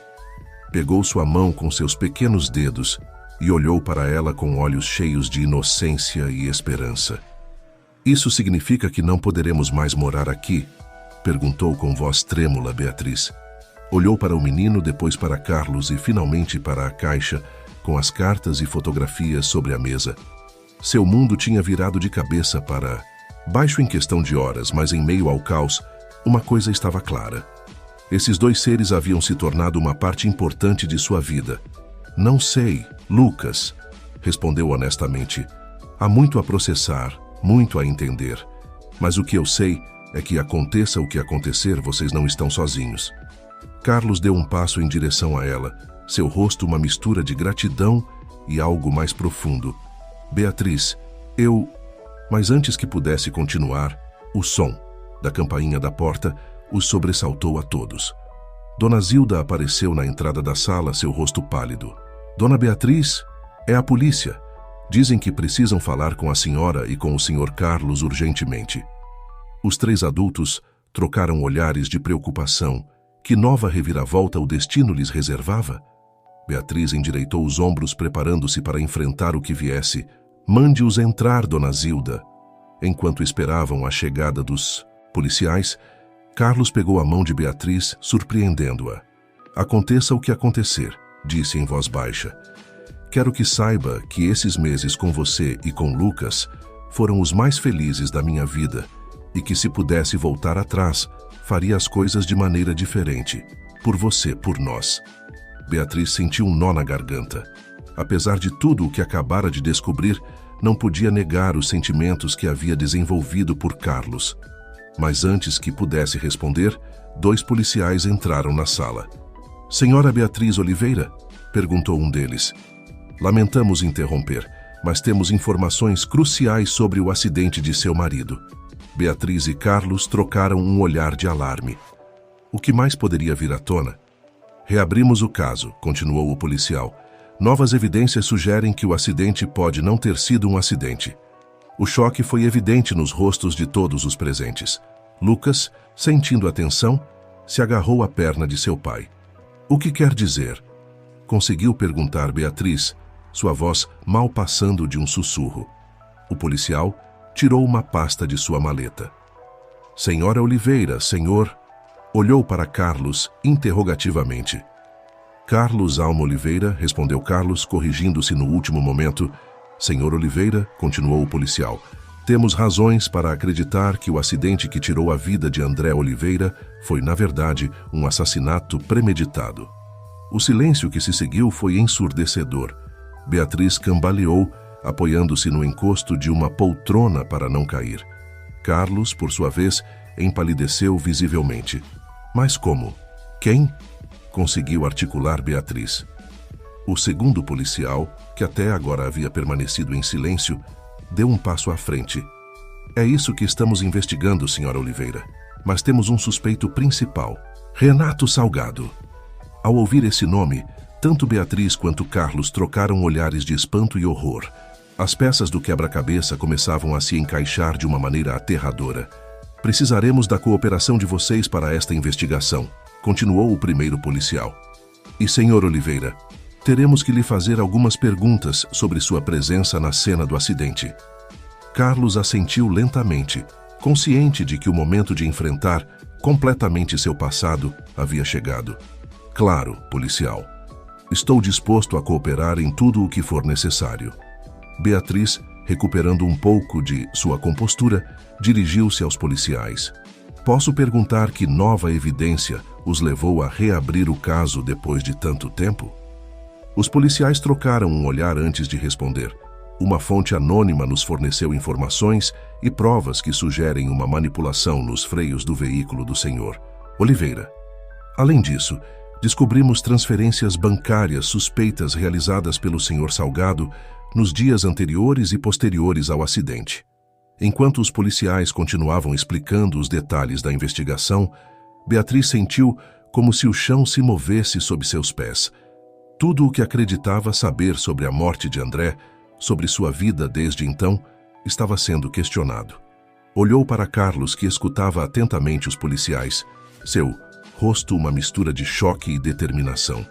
Pegou sua mão com seus pequenos dedos e olhou para ela com olhos cheios de inocência e esperança. Isso significa que não poderemos mais morar aqui? Perguntou com voz trêmula Beatriz. Olhou para o menino, depois para Carlos e finalmente para a caixa, com as cartas e fotografias sobre a mesa. Seu mundo tinha virado de cabeça para baixo em questão de horas, mas em meio ao caos, uma coisa estava clara. Esses dois seres haviam se tornado uma parte importante de sua vida. Não sei, Lucas, respondeu honestamente. Há muito a processar, muito a entender. Mas o que eu sei é que aconteça o que acontecer, vocês não estão sozinhos. Carlos deu um passo em direção a ela, seu rosto uma mistura de gratidão e algo mais profundo. Beatriz, Mas antes que pudesse continuar, o som da campainha da porta os sobressaltou a todos. Dona Zilda apareceu na entrada da sala, seu rosto pálido. Dona Beatriz, é a polícia. Dizem que precisam falar com a senhora e com o senhor Carlos urgentemente. Os três adultos trocaram olhares de preocupação. Que nova reviravolta o destino lhes reservava? Beatriz endireitou os ombros, preparando-se para enfrentar o que viesse. Mande-os entrar, Dona Zilda. Enquanto esperavam a chegada dos policiais, Carlos pegou a mão de Beatriz, surpreendendo-a. Aconteça o que acontecer, disse em voz baixa. Quero que saiba que esses meses com você e com Lucas foram os mais felizes da minha vida e que se pudesse voltar atrás, faria as coisas de maneira diferente. Por você, por nós. Beatriz sentiu um nó na garganta. Apesar de tudo o que acabara de descobrir, não podia negar os sentimentos que havia desenvolvido por Carlos. Mas antes que pudesse responder, 2 policiais entraram na sala. Senhora Beatriz Oliveira? Perguntou um deles. Lamentamos interromper, mas temos informações cruciais sobre o acidente de seu marido. Beatriz e Carlos trocaram um olhar de alarme. O que mais poderia vir à tona? Reabrimos o caso, continuou o policial. Novas evidências sugerem que o acidente pode não ter sido um acidente. O choque foi evidente nos rostos de todos os presentes. Lucas, sentindo a tensão, se agarrou à perna de seu pai. O que quer dizer? Conseguiu perguntar Beatriz, sua voz mal passando de um sussurro. O policial tirou uma pasta de sua maleta. Senhora Oliveira, senhor... Olhou para Carlos interrogativamente. Carlos Alma Oliveira, respondeu Carlos, corrigindo-se no último momento. Senhor Oliveira, continuou o policial, temos razões para acreditar que o acidente que tirou a vida de André Oliveira foi, na verdade, um assassinato premeditado. O silêncio que se seguiu foi ensurdecedor. Beatriz cambaleou, apoiando-se no encosto de uma poltrona para não cair. Carlos, por sua vez, empalideceu visivelmente. Mas como? Quem? Conseguiu articular Beatriz. O segundo policial, que até agora havia permanecido em silêncio, deu um passo à frente. É isso que estamos investigando, senhora Oliveira. Mas temos um suspeito principal, Renato Salgado. Ao ouvir esse nome, tanto Beatriz quanto Carlos trocaram olhares de espanto e horror. As peças do quebra-cabeça começavam a se encaixar de uma maneira aterradora. Precisaremos da cooperação de vocês para esta investigação, continuou o primeiro policial. E, senhor Oliveira, teremos que lhe fazer algumas perguntas sobre sua presença na cena do acidente. Carlos assentiu lentamente, consciente de que o momento de enfrentar completamente seu passado havia chegado. Claro, policial. Estou disposto a cooperar em tudo o que for necessário. Beatriz, recuperando um pouco de sua compostura, dirigiu-se aos policiais. Posso perguntar que nova evidência os levou a reabrir o caso depois de tanto tempo? Os policiais trocaram um olhar antes de responder. Uma fonte anônima nos forneceu informações e provas que sugerem uma manipulação nos freios do veículo do senhor Oliveira. Além disso, descobrimos transferências bancárias suspeitas realizadas pelo senhor Salgado nos dias anteriores e posteriores ao acidente. Enquanto os policiais continuavam explicando os detalhes da investigação, Beatriz sentiu como se o chão se movesse sob seus pés. Tudo o que acreditava saber sobre a morte de André, sobre sua vida desde então, estava sendo questionado. Olhou para Carlos, que escutava atentamente os policiais, seu rosto uma mistura de choque e determinação.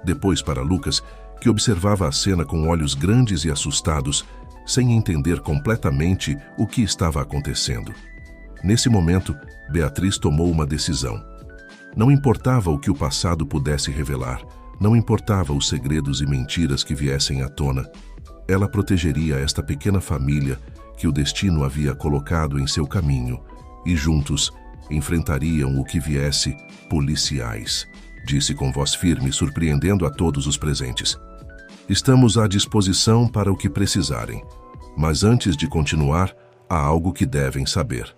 Depois para Lucas, que observava a cena com olhos grandes e assustados, sem entender completamente o que estava acontecendo. Nesse momento, Beatriz tomou uma decisão. Não importava o que o passado pudesse revelar, não importava os segredos e mentiras que viessem à tona. Ela protegeria esta pequena família que o destino havia colocado em seu caminho e juntos enfrentariam o que viesse, policiais, disse com voz firme, surpreendendo a todos os presentes. Estamos à disposição para o que precisarem, mas antes de continuar, há algo que devem saber.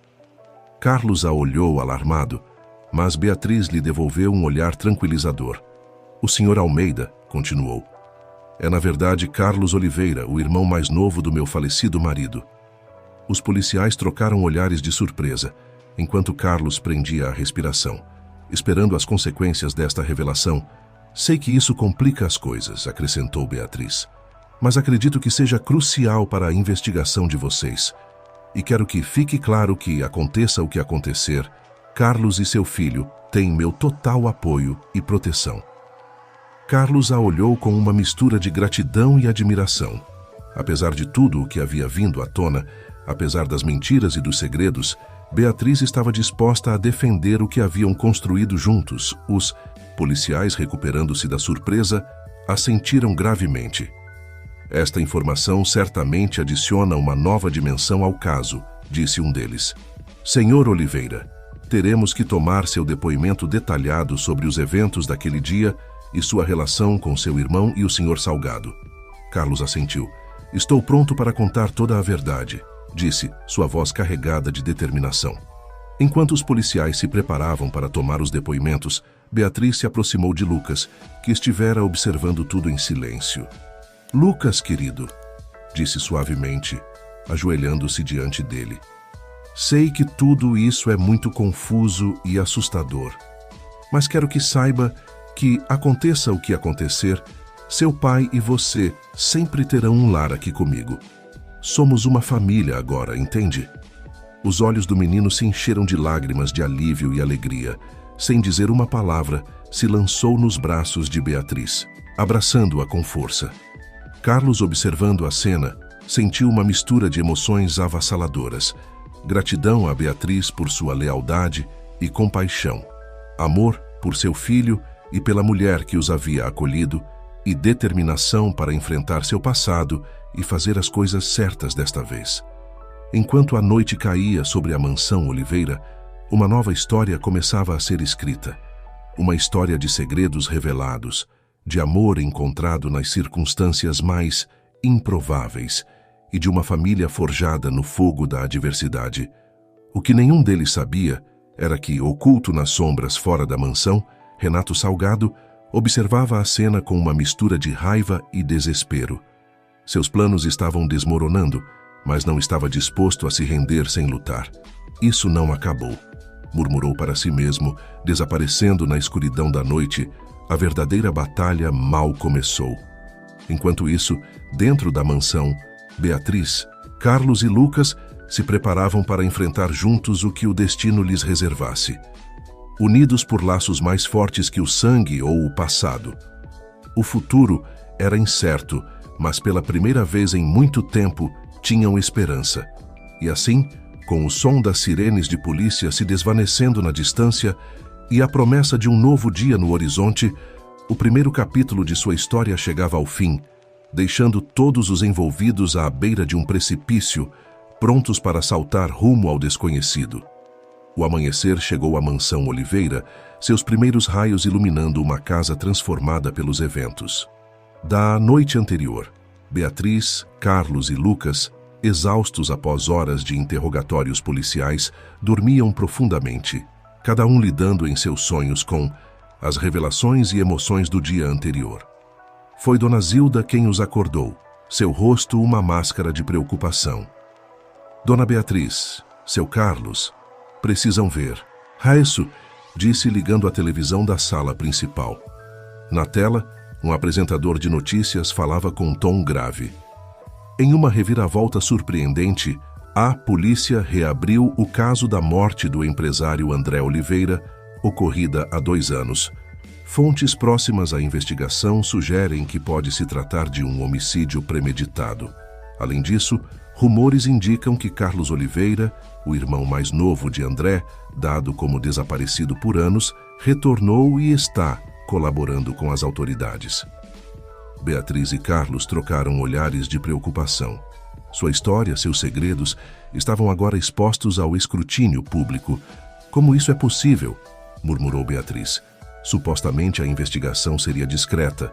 Carlos a olhou alarmado, mas Beatriz lhe devolveu um olhar tranquilizador. O senhor Almeida, continuou, é na verdade Carlos Oliveira, o irmão mais novo do meu falecido marido. Os policiais trocaram olhares de surpresa, enquanto Carlos prendia a respiração, esperando as consequências desta revelação. Sei que isso complica as coisas, acrescentou Beatriz, mas acredito que seja crucial para a investigação de vocês. E quero que fique claro que, aconteça o que acontecer, Carlos e seu filho têm meu total apoio e proteção. Carlos a olhou com uma mistura de gratidão e admiração. Apesar de tudo o que havia vindo à tona, apesar das mentiras e dos segredos, Beatriz estava disposta a defender o que haviam construído juntos. Os policiais, recuperando-se da surpresa, assentiram gravemente. Esta informação certamente adiciona uma nova dimensão ao caso, disse um deles. Senhor Oliveira, teremos que tomar seu depoimento detalhado sobre os eventos daquele dia e sua relação com seu irmão e o senhor Salgado. Carlos assentiu. Estou pronto para contar toda a verdade, disse, sua voz carregada de determinação. Enquanto os policiais se preparavam para tomar os depoimentos, Beatriz se aproximou de Lucas, que estivera observando tudo em silêncio. "Lucas, querido", disse suavemente, ajoelhando-se diante dele. "Sei que tudo isso é muito confuso e assustador, mas quero que saiba que, aconteça o que acontecer, seu pai e você sempre terão um lar aqui comigo. Somos uma família agora, entende?" Os olhos do menino se encheram de lágrimas de alívio e alegria. Sem dizer uma palavra, se lançou nos braços de Beatriz, abraçando-a com força. Carlos, observando a cena, sentiu uma mistura de emoções avassaladoras. Gratidão a Beatriz por sua lealdade e compaixão. Amor por seu filho e pela mulher que os havia acolhido, e determinação para enfrentar seu passado e fazer as coisas certas desta vez. Enquanto a noite caía sobre a mansão Oliveira, uma nova história começava a ser escrita. Uma história de segredos revelados, de amor encontrado nas circunstâncias mais improváveis e de uma família forjada no fogo da adversidade. O que nenhum deles sabia era que, oculto nas sombras fora da mansão, Renato Salgado observava a cena com uma mistura de raiva e desespero. Seus planos estavam desmoronando, mas não estava disposto a se render sem lutar. "Isso não acabou", murmurou para si mesmo, desaparecendo na escuridão da noite. A verdadeira batalha mal começou. Enquanto isso, dentro da mansão, Beatriz, Carlos e Lucas se preparavam para enfrentar juntos o que o destino lhes reservasse. Unidos por laços mais fortes que o sangue ou o passado. O futuro era incerto, mas pela primeira vez em muito tempo tinham esperança. E assim, com o som das sirenes de polícia se desvanecendo na distância e a promessa de um novo dia no horizonte, o primeiro capítulo de sua história chegava ao fim, deixando todos os envolvidos à beira de um precipício, prontos para saltar rumo ao desconhecido. O amanhecer chegou à mansão Oliveira, seus primeiros raios iluminando uma casa transformada pelos eventos. Da noite anterior, Beatriz, Carlos e Lucas, exaustos após horas de interrogatórios policiais, dormiam profundamente, cada um lidando em seus sonhos com as revelações e emoções do dia anterior. Foi Dona Zilda quem os acordou, seu rosto uma máscara de preocupação. "Dona Beatriz, seu Carlos, precisam ver." "Raísso", disse ligando a televisão da sala principal. Na tela, um apresentador de notícias falava com um tom grave. Em uma reviravolta surpreendente, a polícia reabriu o caso da morte do empresário André Oliveira, ocorrida há 2 anos. Fontes próximas à investigação sugerem que pode se tratar de um homicídio premeditado. Além disso, rumores indicam que Carlos Oliveira, o irmão mais novo de André, dado como desaparecido por anos, retornou e está colaborando com as autoridades. Beatriz e Carlos trocaram olhares de preocupação. Sua história, seus segredos, estavam agora expostos ao escrutínio público. "Como isso é possível?", murmurou Beatriz. Supostamente a investigação seria discreta.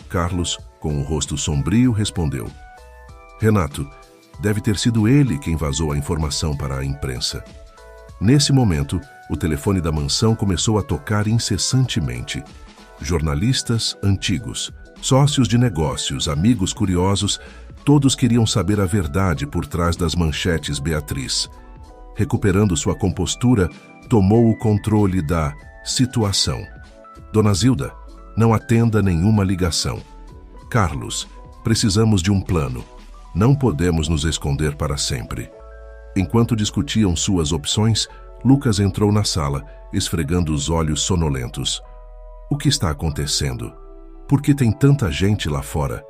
Carlos, com o rosto sombrio, respondeu: "Renato, deve ter sido ele quem vazou a informação para a imprensa." Nesse momento, o telefone da mansão começou a tocar incessantemente. Jornalistas antigos, sócios de negócios, amigos curiosos, todos queriam saber a verdade por trás das manchetes. Beatriz, recuperando sua compostura, tomou o controle da situação. "Dona Zilda, não atenda nenhuma ligação." "Carlos, precisamos de um plano. Não podemos nos esconder para sempre." Enquanto discutiam suas opções, Lucas entrou na sala, esfregando os olhos sonolentos. "O que está acontecendo? Por que tem tanta gente lá fora?"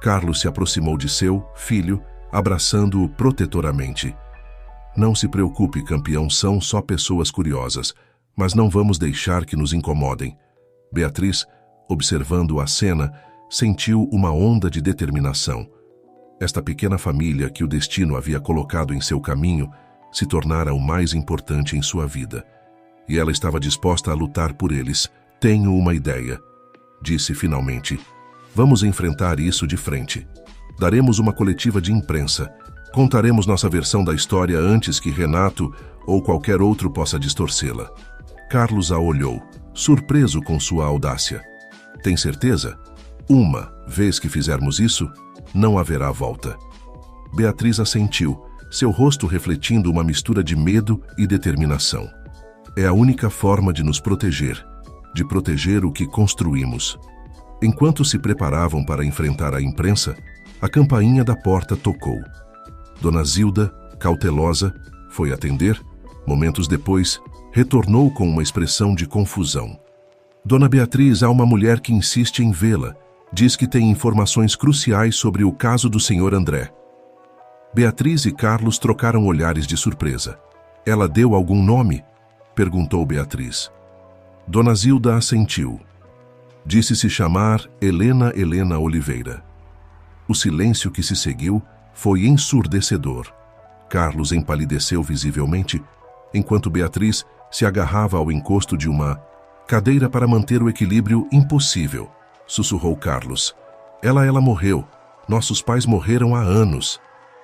Carlos se aproximou de seu filho, abraçando-o protetoramente. "Não se preocupe, campeão, são só pessoas curiosas, mas não vamos deixar que nos incomodem." Beatriz, observando a cena, sentiu uma onda de determinação. Esta pequena família que o destino havia colocado em seu caminho se tornara o mais importante em sua vida. E ela estava disposta a lutar por eles. "Tenho uma ideia", disse finalmente. "Vamos enfrentar isso de frente. Daremos uma coletiva de imprensa Contaremos nossa versão da história antes que Renato ou qualquer outro possa distorcê-la. Carlos a olhou, surpreso com sua audácia. Tem certeza? Uma vez que fizermos isso, não haverá volta. Beatriz assentiu, seu rosto refletindo uma mistura de medo e determinação. É a única forma de nos proteger, de proteger o que construímos. Enquanto se preparavam para enfrentar a imprensa, a campainha da porta tocou. Dona Zilda, cautelosa, foi atender. Momentos depois, retornou com uma expressão de confusão. Dona Beatriz, há uma mulher que insiste em vê-la. Diz que tem informações cruciais sobre o caso do Sr. André. Beatriz e Carlos trocaram olhares de surpresa. Ela deu algum nome? Perguntou Beatriz. Dona Zilda assentiu. Disse se chamar Helena Oliveira. O silêncio que se seguiu foi ensurdecedor. Carlos empalideceu visivelmente, enquanto Beatriz se agarrava ao encosto de uma cadeira para manter o equilíbrio impossível. Sussurrou Carlos. Ela morreu. Nossos pais morreram há anos.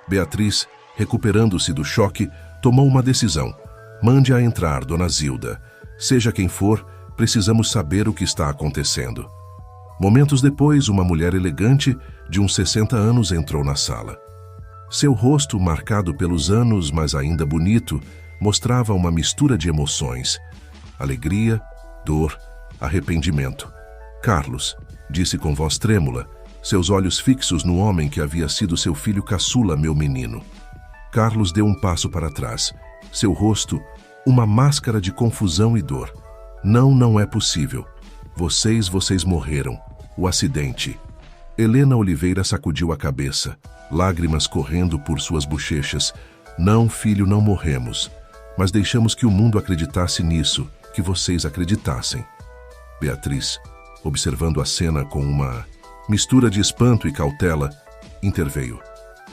Beatriz, recuperando-se do choque, tomou uma decisão. Mande-a entrar, Dona Zilda. Seja quem for, precisamos saber o que está acontecendo. Momentos depois, uma mulher elegante, de uns 60 anos, entrou na sala. Seu rosto, marcado pelos anos, mas ainda bonito, mostrava uma mistura de emoções. Alegria, dor, arrependimento. Carlos, disse com voz trêmula, seus olhos fixos no homem que havia sido seu filho caçula, meu menino. Carlos deu um passo para trás. Seu rosto, uma máscara de confusão e dor. Não é possível. Vocês morreram. O acidente. Helena Oliveira sacudiu a cabeça, lágrimas correndo por suas bochechas. Não, filho, não morremos. Mas deixamos que o mundo acreditasse nisso, que vocês acreditassem. Beatriz, observando a cena com uma mistura de espanto e cautela, interveio.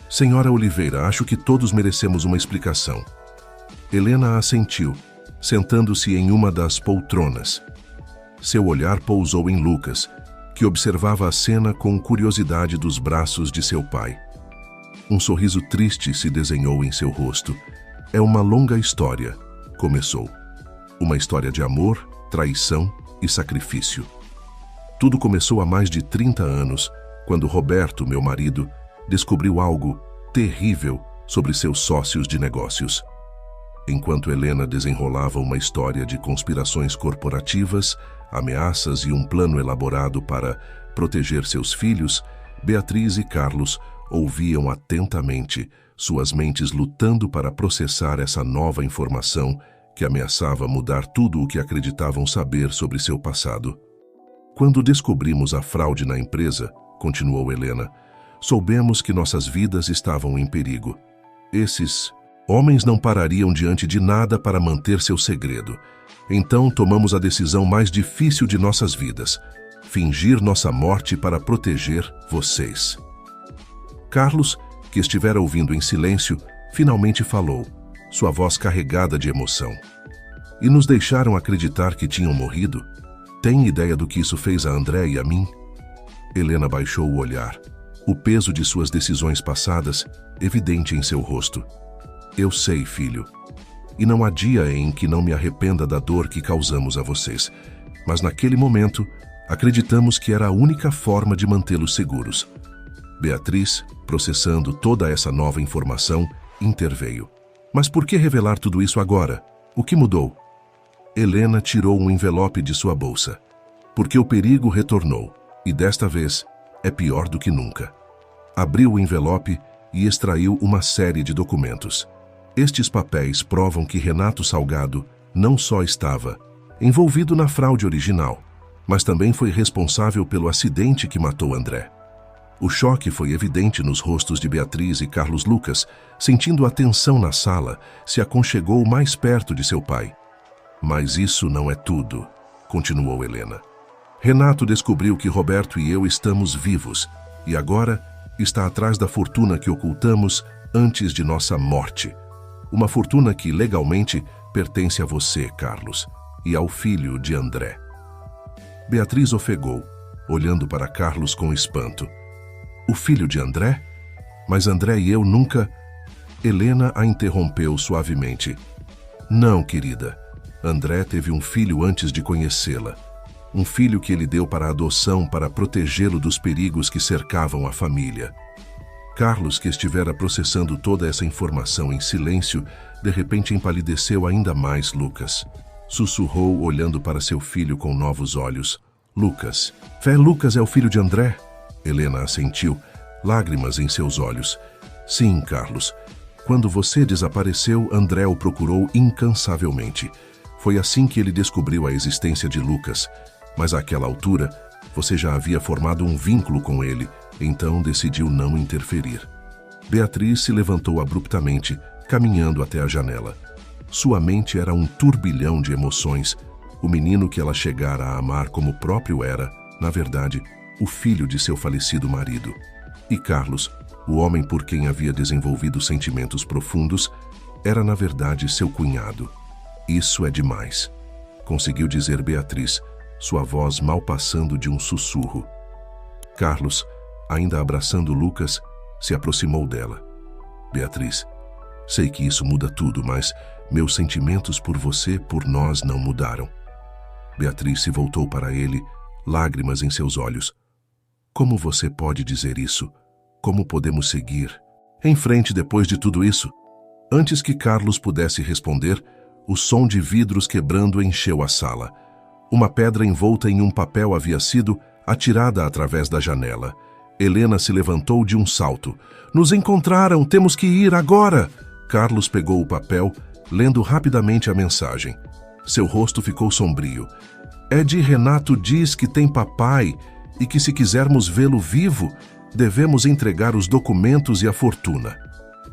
Senhora Oliveira, acho que todos merecemos uma explicação. Helena assentiu, sentando-se em uma das poltronas. Seu olhar pousou em Lucas, que observava a cena com curiosidade dos braços de seu pai. Um sorriso triste se desenhou em seu rosto. É uma longa história, começou. Uma história de amor, traição e sacrifício. Tudo começou há mais de 30 anos, quando Roberto, meu marido, descobriu algo terrível sobre seus sócios de negócios. Enquanto Helena desenrolava uma história de conspirações corporativas, ameaças e um plano elaborado para proteger seus filhos, Beatriz e Carlos ouviam atentamente, suas mentes lutando para processar essa nova informação que ameaçava mudar tudo o que acreditavam saber sobre seu passado. Quando descobrimos a fraude na empresa, continuou Helena, soubemos que nossas vidas estavam em perigo. Esses homens não parariam diante de nada para manter seu segredo. Então tomamos a decisão mais difícil de nossas vidas: fingir nossa morte para proteger vocês. Carlos, que estivera ouvindo em silêncio, finalmente falou, sua voz carregada de emoção. E nos deixaram acreditar que tinham morrido? Tem ideia do que isso fez a André e a mim? Helena baixou o olhar, o peso de suas decisões passadas evidente em seu rosto. Eu sei, filho. E não há dia em que não me arrependa da dor que causamos a vocês. Mas naquele momento, acreditamos que era a única forma de mantê-los seguros. Beatriz, processando toda essa nova informação, interveio. Mas por que revelar tudo isso agora? O que mudou? Helena tirou um envelope de sua bolsa. Porque o perigo retornou, e desta vez é pior do que nunca. Abriu o envelope e extraiu uma série de documentos. Estes papéis provam que Renato Salgado não só estava envolvido na fraude original, mas também foi responsável pelo acidente que matou André. O choque foi evidente nos rostos de Beatriz e Carlos Lucas. Sentindo a tensão na sala, se aconchegou mais perto de seu pai. Mas isso não é tudo, continuou Helena. Renato descobriu que Roberto e eu estamos vivos e agora está atrás da fortuna que ocultamos antes de nossa morte. Uma fortuna que legalmente pertence a você, Carlos, e ao filho de André. Beatriz ofegou, olhando para Carlos com espanto. O filho de André? Mas André e eu nunca... Helena a interrompeu suavemente. Não, querida. André teve um filho antes de conhecê-la. Um filho que ele deu para adoção para protegê-lo dos perigos que cercavam a família. Carlos, que estivera processando toda essa informação em silêncio, de repente empalideceu ainda mais Lucas. Sussurrou, olhando para seu filho com novos olhos. Lucas. Lucas é o filho de André? Helena assentiu, lágrimas em seus olhos. Sim, Carlos. Quando você desapareceu, André o procurou incansavelmente. Foi assim que ele descobriu a existência de Lucas. Mas àquela altura, você já havia formado um vínculo com ele, então decidiu não interferir. Beatriz se levantou abruptamente, caminhando até a janela. Sua mente era um turbilhão de emoções. O menino que ela chegara a amar como próprio era, na verdade, o filho de seu falecido marido. E Carlos, o homem por quem havia desenvolvido sentimentos profundos, era na verdade seu cunhado. Isso é demais, conseguiu dizer Beatriz, sua voz mal passando de um sussurro. Carlos, ainda abraçando Lucas, se aproximou dela. Beatriz, sei que isso muda tudo, mas meus sentimentos por você, por nós, não mudaram. Beatriz se voltou para ele, lágrimas em seus olhos. Como você pode dizer isso? Como podemos seguir em frente depois de tudo isso? Antes que Carlos pudesse responder, o som de vidros quebrando encheu a sala. Uma pedra envolta em um papel havia sido atirada através da janela. Helena se levantou de um salto. Nos encontraram, temos que ir agora! Carlos pegou o papel, lendo rapidamente a mensagem. Seu rosto ficou sombrio. Renato diz que tem papai e que se quisermos vê-lo vivo, devemos entregar os documentos e a fortuna.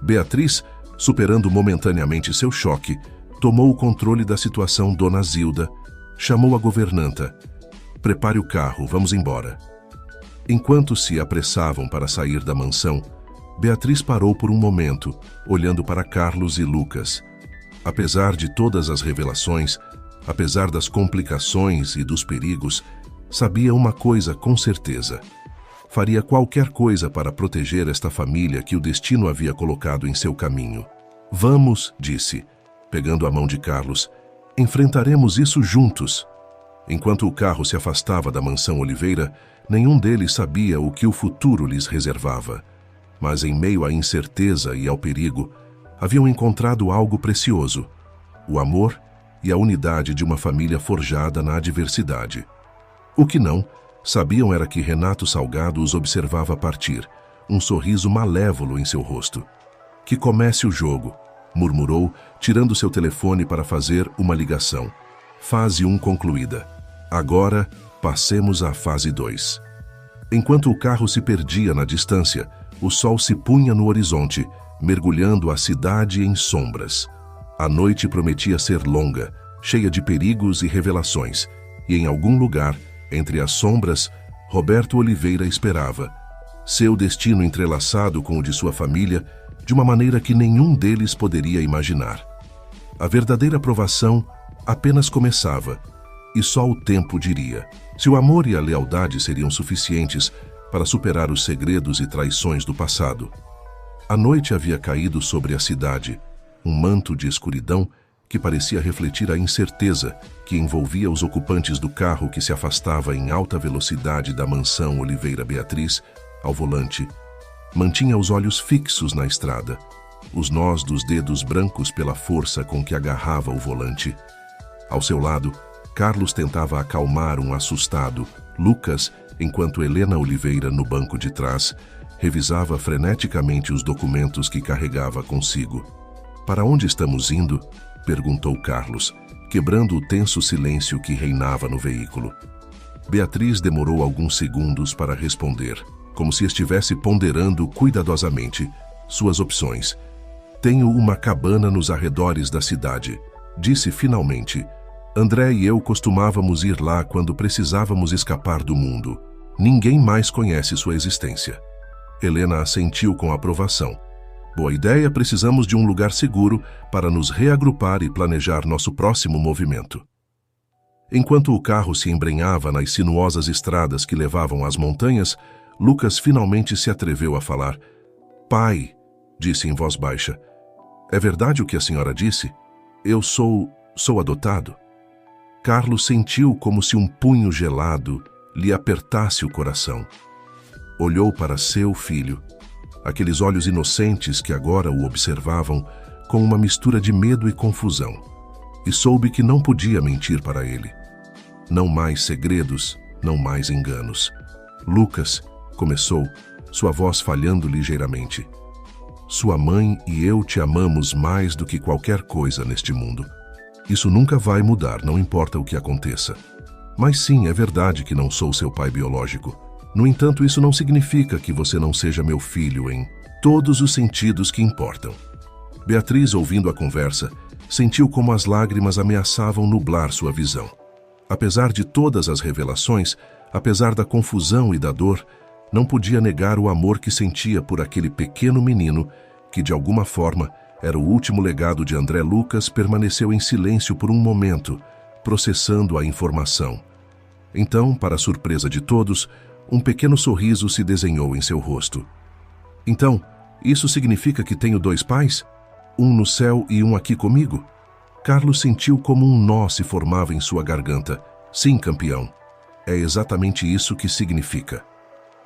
Beatriz, superando momentaneamente seu choque, tomou o controle da situação Dona Zilda, chamou a governanta. Prepare o carro, vamos embora. Enquanto se apressavam para sair da mansão, Beatriz parou por um momento, olhando para Carlos e Lucas. Apesar de todas as revelações, apesar das complicações e dos perigos, sabia uma coisa com certeza. Faria qualquer coisa para proteger esta família que o destino havia colocado em seu caminho. Vamos, disse, pegando a mão de Carlos, enfrentaremos isso juntos. Enquanto o carro se afastava da mansão Oliveira, nenhum deles sabia o que o futuro lhes reservava. Mas em meio à incerteza e ao perigo, haviam encontrado algo precioso: o amor e a unidade de uma família forjada na adversidade. O que não sabiam era que Renato Salgado os observava partir, um sorriso malévolo em seu rosto. Que comece o jogo, murmurou, tirando seu telefone para fazer uma ligação. Fase 1 concluída. Agora, passemos à fase 2. Enquanto o carro se perdia na distância, o sol se punha no horizonte, mergulhando a cidade em sombras. A noite prometia ser longa, cheia de perigos e revelações, e em algum lugar, entre as sombras, Roberto Oliveira esperava. Seu destino entrelaçado com o de sua família, de uma maneira que nenhum deles poderia imaginar. A verdadeira provação apenas começava, e só o tempo diria se o amor e a lealdade seriam suficientes para superar os segredos e traições do passado. A noite havia caído sobre a cidade, um manto de escuridão que parecia refletir a incerteza que envolvia os ocupantes do carro que se afastava em alta velocidade da mansão Oliveira. Beatriz, ao volante, mantinha os olhos fixos na estrada, os nós dos dedos brancos pela força com que agarrava o volante. Ao seu lado, Carlos tentava acalmar um assustado Lucas, enquanto Helena Oliveira, no banco de trás, revisava freneticamente os documentos que carregava consigo. Para onde estamos indo? Perguntou Carlos, quebrando o tenso silêncio que reinava no veículo. Beatriz demorou alguns segundos para responder, como se estivesse ponderando cuidadosamente suas opções. Tenho uma cabana nos arredores da cidade, disse finalmente. André e eu costumávamos ir lá quando precisávamos escapar do mundo. Ninguém mais conhece sua existência. Helena assentiu com aprovação. Boa ideia, precisamos de um lugar seguro para nos reagrupar e planejar nosso próximo movimento. Enquanto o carro se embrenhava nas sinuosas estradas que levavam às montanhas, Lucas finalmente se atreveu a falar. Pai, disse em voz baixa, É verdade o que a senhora disse? Eu sou adotado. Carlos sentiu como se um punho gelado lhe apertasse o coração. Olhou para seu filho, aqueles olhos inocentes que agora o observavam com uma mistura de medo e confusão, e soube que não podia mentir para ele. Não mais segredos, não mais enganos. Lucas, começou, sua voz falhando ligeiramente. Sua mãe e eu te amamos mais do que qualquer coisa neste mundo. Isso nunca vai mudar, não importa o que aconteça. Mas sim, é verdade que não sou seu pai biológico. No entanto, isso não significa que você não seja meu filho em todos os sentidos que importam. Beatriz, ouvindo a conversa, sentiu como as lágrimas ameaçavam nublar sua visão. Apesar de todas as revelações, apesar da confusão e da dor, não podia negar o amor que sentia por aquele pequeno menino que, de alguma forma, era o último legado de André Lucas. Permaneceu em silêncio por um momento, processando a informação. Então, para a surpresa de todos, um pequeno sorriso se desenhou em seu rosto. Então, isso significa que tenho 2 pais? Um no céu e um aqui comigo? Carlos sentiu como um nó se formava em sua garganta. Sim, campeão. É exatamente isso que significa.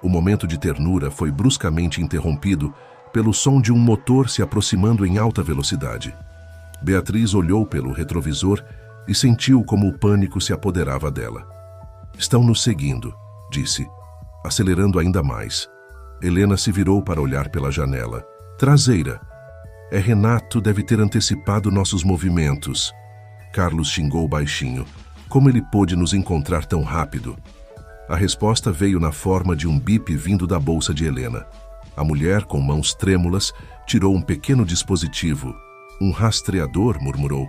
O momento de ternura foi bruscamente interrompido pelo som de um motor se aproximando em alta velocidade. Beatriz olhou pelo retrovisor e sentiu como o pânico se apoderava dela. Estão nos seguindo, disse, acelerando ainda mais. Helena se virou para olhar pela janela. Traseira. É Renato, deve ter antecipado nossos movimentos. Carlos xingou baixinho. Como ele pôde nos encontrar tão rápido? A resposta veio na forma de um bip vindo da bolsa de Helena. A mulher, com mãos trêmulas, tirou um pequeno dispositivo. Um rastreador, murmurou.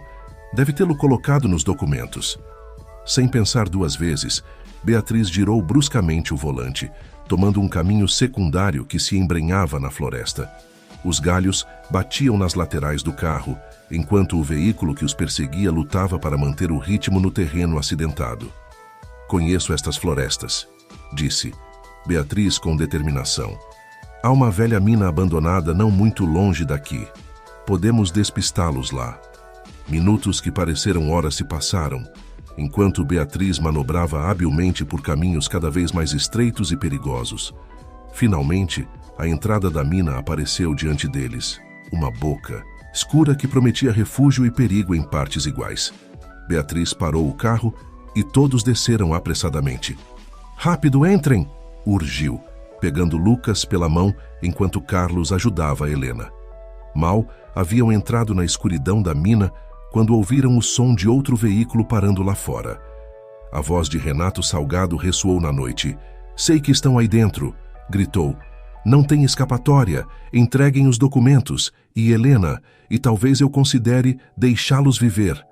Deve tê-lo colocado nos documentos. Sem pensar 2 vezes, Beatriz girou bruscamente o volante, tomando um caminho secundário que se embrenhava na floresta. Os galhos batiam nas laterais do carro, enquanto o veículo que os perseguia lutava para manter o ritmo no terreno acidentado. Conheço estas florestas, disse Beatriz com determinação. Há uma velha mina abandonada não muito longe daqui. Podemos despistá-los lá. Minutos que pareceram horas se passaram, enquanto Beatriz manobrava habilmente por caminhos cada vez mais estreitos e perigosos. Finalmente, a entrada da mina apareceu diante deles. Uma boca, escura que prometia refúgio e perigo em partes iguais. Beatriz parou o carro e todos desceram apressadamente. Rápido, entrem! Urgiu, pegando Lucas pela mão enquanto Carlos ajudava Helena. Mal haviam entrado na escuridão da mina quando ouviram o som de outro veículo parando lá fora. A voz de Renato Salgado ressoou na noite. Sei que estão aí dentro, gritou. Não tem escapatória, entreguem os documentos, e Helena, e talvez eu considere deixá-los viver.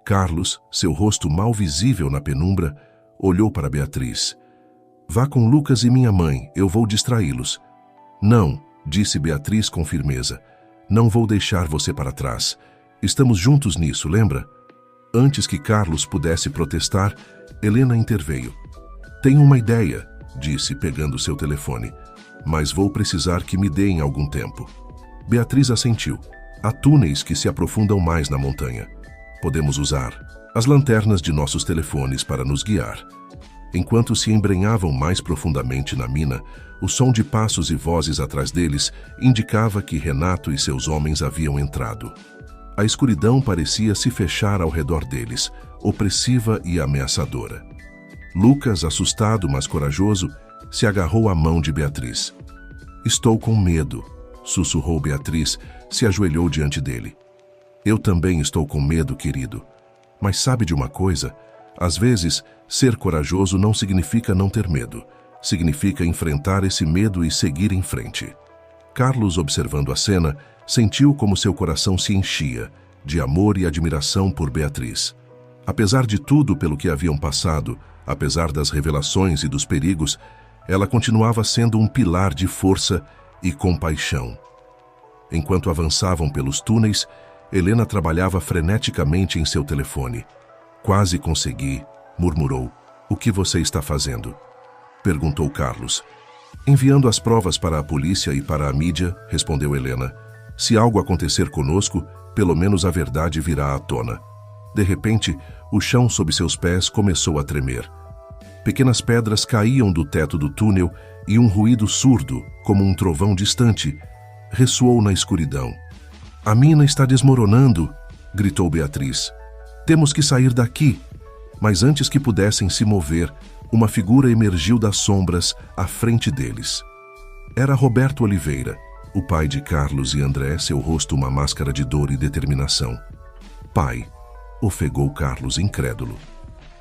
Carlos, seu rosto mal visível na penumbra, olhou para Beatriz. Vá com Lucas e minha mãe, eu vou distraí-los. Não, disse Beatriz com firmeza. Não vou deixar você para trás. Estamos juntos nisso, lembra? Antes que Carlos pudesse protestar, Helena interveio. Tenho uma ideia, disse, pegando seu telefone. Mas vou precisar que me deem algum tempo. Beatriz assentiu. Há túneis que se aprofundam mais na montanha. Podemos usar as lanternas de nossos telefones para nos guiar. Enquanto se embrenhavam mais profundamente na mina, o som de passos e vozes atrás deles indicava que Renato e seus homens haviam entrado. A escuridão parecia se fechar ao redor deles, opressiva e ameaçadora. Lucas, assustado, mas corajoso, se agarrou à mão de Beatriz. Estou com medo, sussurrou Beatriz, se ajoelhou diante dele. Eu também estou com medo, querido. Mas sabe de uma coisa? Às vezes, ser corajoso não significa não ter medo. Significa enfrentar esse medo e seguir em frente. Carlos, observando a cena, sentiu como seu coração se enchia, de amor e admiração por Beatriz. Apesar de tudo pelo que haviam passado, apesar das revelações e dos perigos, ela continuava sendo um pilar de força e compaixão. Enquanto avançavam pelos túneis, Helena trabalhava freneticamente em seu telefone. Quase consegui, murmurou. O que você está fazendo? Perguntou Carlos. Enviando as provas para a polícia e para a mídia, respondeu Helena. Se algo acontecer conosco, pelo menos a verdade virá à tona. De repente, o chão sob seus pés começou a tremer. Pequenas pedras caíam do teto do túnel e um ruído surdo, como um trovão distante, ressoou na escuridão. "A mina está desmoronando!" gritou Beatriz. "Temos que sair daqui!" Mas antes que pudessem se mover, uma figura emergiu das sombras à frente deles. Era Roberto Oliveira, o pai de Carlos e André, seu rosto uma máscara de dor e determinação. "Pai", ofegou Carlos incrédulo.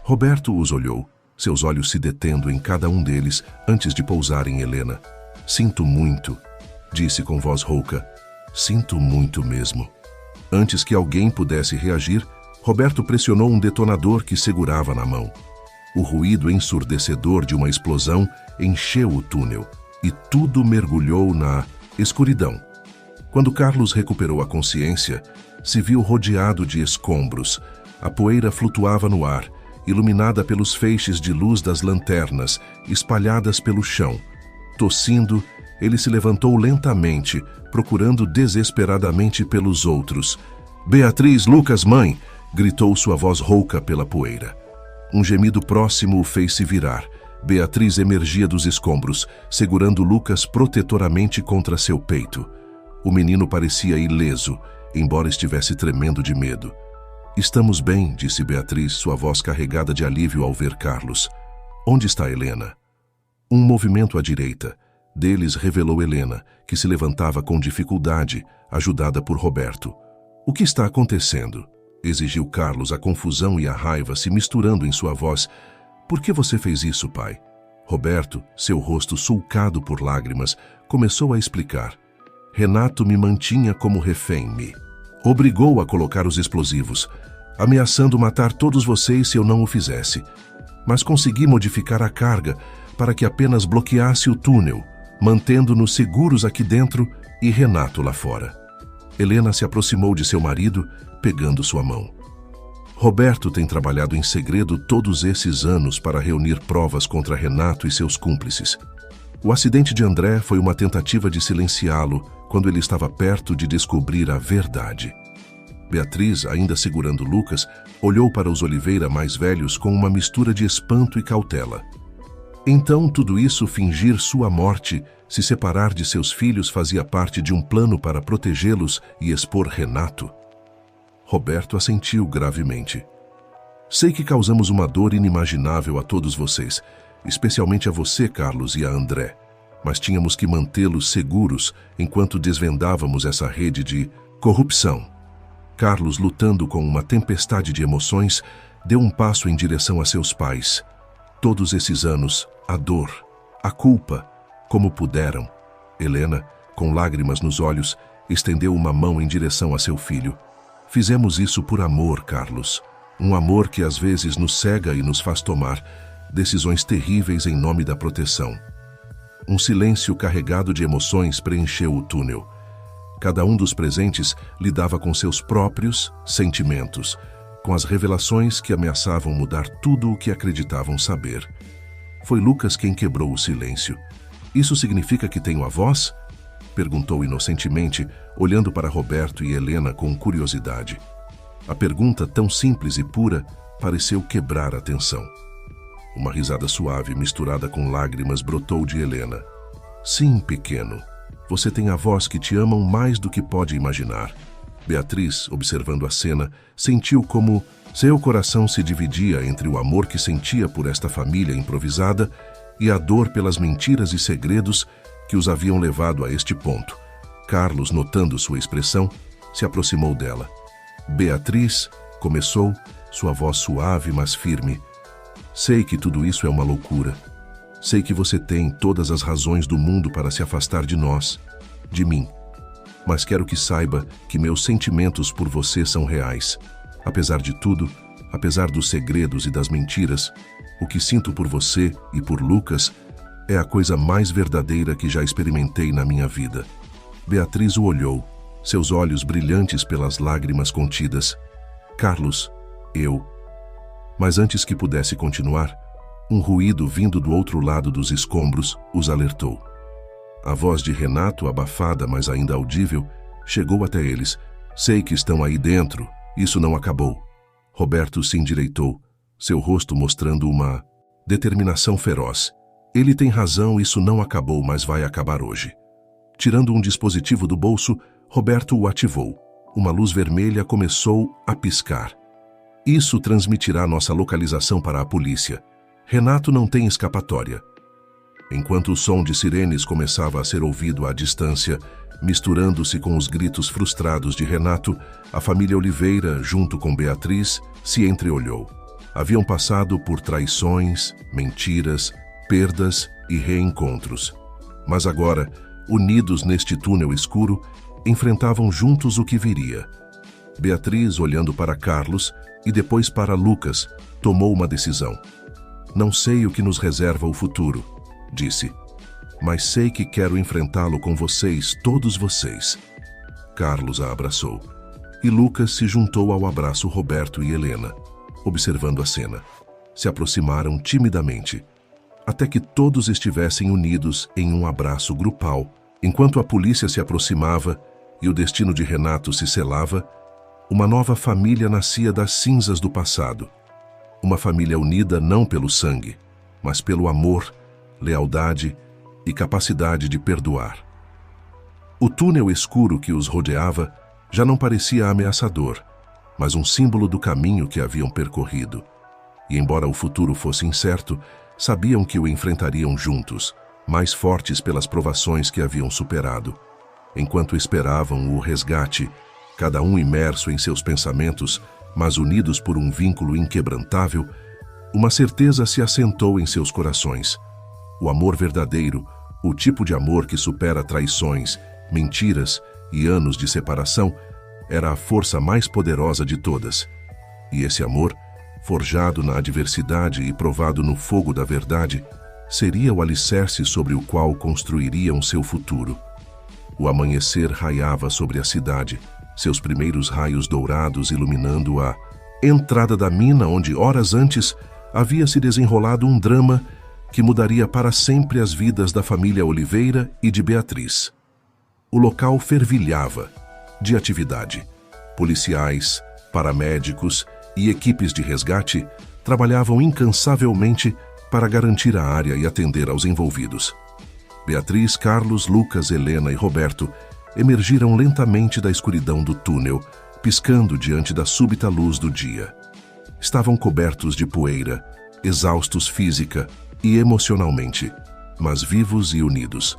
Roberto os olhou, seus olhos se detendo em cada um deles antes de pousar em Helena. "Sinto muito", disse com voz rouca. "Sinto muito mesmo." Antes que alguém pudesse reagir, Roberto pressionou um detonador que segurava na mão. O ruído ensurdecedor de uma explosão encheu o túnel e tudo mergulhou na escuridão. Quando Carlos recuperou a consciência, se viu rodeado de escombros. A poeira flutuava no ar, iluminada pelos feixes de luz das lanternas espalhadas pelo chão. Tossindo, ele se levantou lentamente, procurando desesperadamente pelos outros. "Beatriz, Lucas, mãe!" gritou sua voz rouca pela poeira. Um gemido próximo o fez se virar. Beatriz emergia dos escombros, segurando Lucas protetoramente contra seu peito. O menino parecia ileso, embora estivesse tremendo de medo. "Estamos bem", disse Beatriz, sua voz carregada de alívio ao ver Carlos. "Onde está Helena?" Um movimento à direita deles revelou Helena, que se levantava com dificuldade, ajudada por Roberto. "O que está acontecendo?" exigiu Carlos, a confusão e a raiva se misturando em sua voz. "Por que você fez isso, pai?" Roberto, seu rosto sulcado por lágrimas, começou a explicar. "Renato me mantinha como refém, me obrigou a colocar os explosivos, ameaçando matar todos vocês se eu não o fizesse. Mas consegui modificar a carga para que apenas bloqueasse o túnel, mantendo-nos seguros aqui dentro e Renato lá fora." Helena se aproximou de seu marido, pegando sua mão. "Roberto tem trabalhado em segredo todos esses anos para reunir provas contra Renato e seus cúmplices. O acidente de André foi uma tentativa de silenciá-lo quando ele estava perto de descobrir a verdade." Beatriz, ainda segurando Lucas, olhou para os Oliveira mais velhos com uma mistura de espanto e cautela. Então, tudo isso, fingir sua morte, se separar de seus filhos, fazia parte de um plano para protegê-los e expor Renato? Roberto assentiu gravemente. "Sei que causamos uma dor inimaginável a todos vocês, especialmente a você, Carlos, e a André, mas tínhamos que mantê-los seguros enquanto desvendávamos essa rede de corrupção." Carlos, lutando com uma tempestade de emoções, deu um passo em direção a seus pais. Todos esses anos, a dor, a culpa, como puderam. Helena, com lágrimas nos olhos, estendeu uma mão em direção a seu filho. "Fizemos isso por amor, Carlos. Um amor que às vezes nos cega e nos faz tomar decisões terríveis em nome da proteção." Um silêncio carregado de emoções preencheu o túnel. Cada um dos presentes lidava com seus próprios sentimentos, com as revelações que ameaçavam mudar tudo o que acreditavam saber. Foi Lucas quem quebrou o silêncio. "Isso significa que tenho a voz?" perguntou inocentemente, olhando para Roberto e Helena com curiosidade. A pergunta, tão simples e pura, pareceu quebrar a tensão. Uma risada suave, misturada com lágrimas, brotou de Helena. "Sim, pequeno. Você tem a voz que te amam mais do que pode imaginar." Beatriz, observando a cena, sentiu como seu coração se dividia entre o amor que sentia por esta família improvisada e a dor pelas mentiras e segredos que os haviam levado a este ponto. Carlos, notando sua expressão, se aproximou dela. "Beatriz", começou, sua voz suave mas firme. "Sei que tudo isso é uma loucura. Sei que você tem todas as razões do mundo para se afastar de nós, de mim. Mas quero que saiba que meus sentimentos por você são reais. Apesar de tudo, apesar dos segredos e das mentiras, o que sinto por você e por Lucas é a coisa mais verdadeira que já experimentei na minha vida." Beatriz o olhou, seus olhos brilhantes pelas lágrimas contidas. "Carlos, eu..." Mas antes que pudesse continuar, um ruído vindo do outro lado dos escombros os alertou. A voz de Renato, abafada, mas ainda audível, Chegou até eles. Sei que estão aí dentro. Isso não acabou. Roberto se endireitou, seu rosto mostrando uma determinação feroz. Ele tem razão, isso não acabou, mas vai acabar hoje. Tirando um dispositivo do bolso, Roberto o ativou. Uma luz vermelha começou a piscar. Isso transmitirá nossa localização para a polícia. Renato não tem escapatória. Enquanto o som de sirenes começava a ser ouvido à distância, misturando-se com os gritos frustrados de Renato, a família Oliveira, junto com Beatriz, se entreolhou. Haviam passado por traições, mentiras, perdas e reencontros. Mas agora, unidos neste túnel escuro, enfrentavam juntos o que viria. Beatriz, olhando para Carlos e depois para Lucas, tomou uma decisão. Não sei o que nos reserva o futuro, disse, mas sei que quero enfrentá-lo com vocês, todos vocês. Carlos a abraçou, e Lucas se juntou ao abraço Roberto e Helena, observando a cena. Se aproximaram timidamente, até que todos estivessem unidos em um abraço grupal. Enquanto a polícia se aproximava e o destino de Renato se selava, uma nova família nascia das cinzas do passado. Uma família unida não pelo sangue, mas pelo amor, lealdade e capacidade de perdoar. O túnel escuro que os rodeava já não parecia ameaçador, mas um símbolo do caminho que haviam percorrido. E embora o futuro fosse incerto, sabiam que o enfrentariam juntos, mais fortes pelas provações que haviam superado. Enquanto esperavam o resgate, cada um imerso em seus pensamentos, mas unidos por um vínculo inquebrantável, uma certeza se assentou em seus corações. O amor verdadeiro, o tipo de amor que supera traições, mentiras e anos de separação, era a força mais poderosa de todas. E esse amor, forjado na adversidade e provado no fogo da verdade, seria o alicerce sobre o qual construiriam seu futuro. O amanhecer raiava sobre a cidade, seus primeiros raios dourados iluminando a entrada da mina onde horas antes havia se desenrolado um drama que mudaria para sempre as vidas da família Oliveira e de Beatriz. O local fervilhava de atividade. Policiais, paramédicos e equipes de resgate trabalhavam incansavelmente para garantir a área e atender aos envolvidos. Beatriz, Carlos, Lucas, Helena e Roberto emergiram lentamente da escuridão do túnel, piscando diante da súbita luz do dia. Estavam cobertos de poeira, exaustos física e emocionalmente, mas vivos e unidos.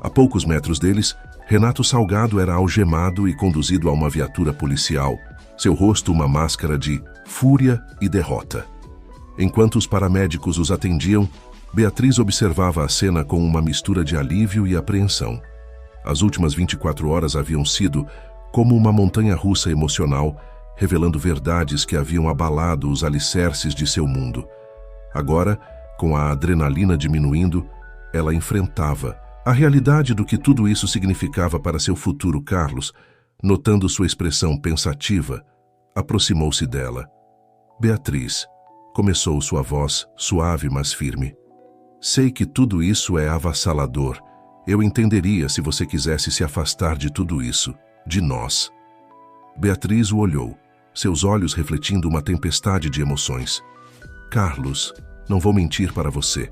A poucos metros deles, Renato Salgado era algemado e conduzido a uma viatura policial, seu rosto uma máscara de fúria e derrota. Enquanto os paramédicos os atendiam, Beatriz observava a cena com uma mistura de alívio e apreensão. As últimas 24 horas haviam sido como uma montanha-russa emocional, revelando verdades que haviam abalado os alicerces de seu mundo. Agora, com a adrenalina diminuindo, ela enfrentava a realidade do que tudo isso significava para seu futuro. Carlos, notando sua expressão pensativa, aproximou-se dela. Beatriz, começou sua voz suave mas firme. Sei que tudo isso é avassalador. Eu entenderia se você quisesse se afastar de tudo isso, de nós. Beatriz o olhou, seus olhos refletindo uma tempestade de emoções. Carlos, não vou mentir para você.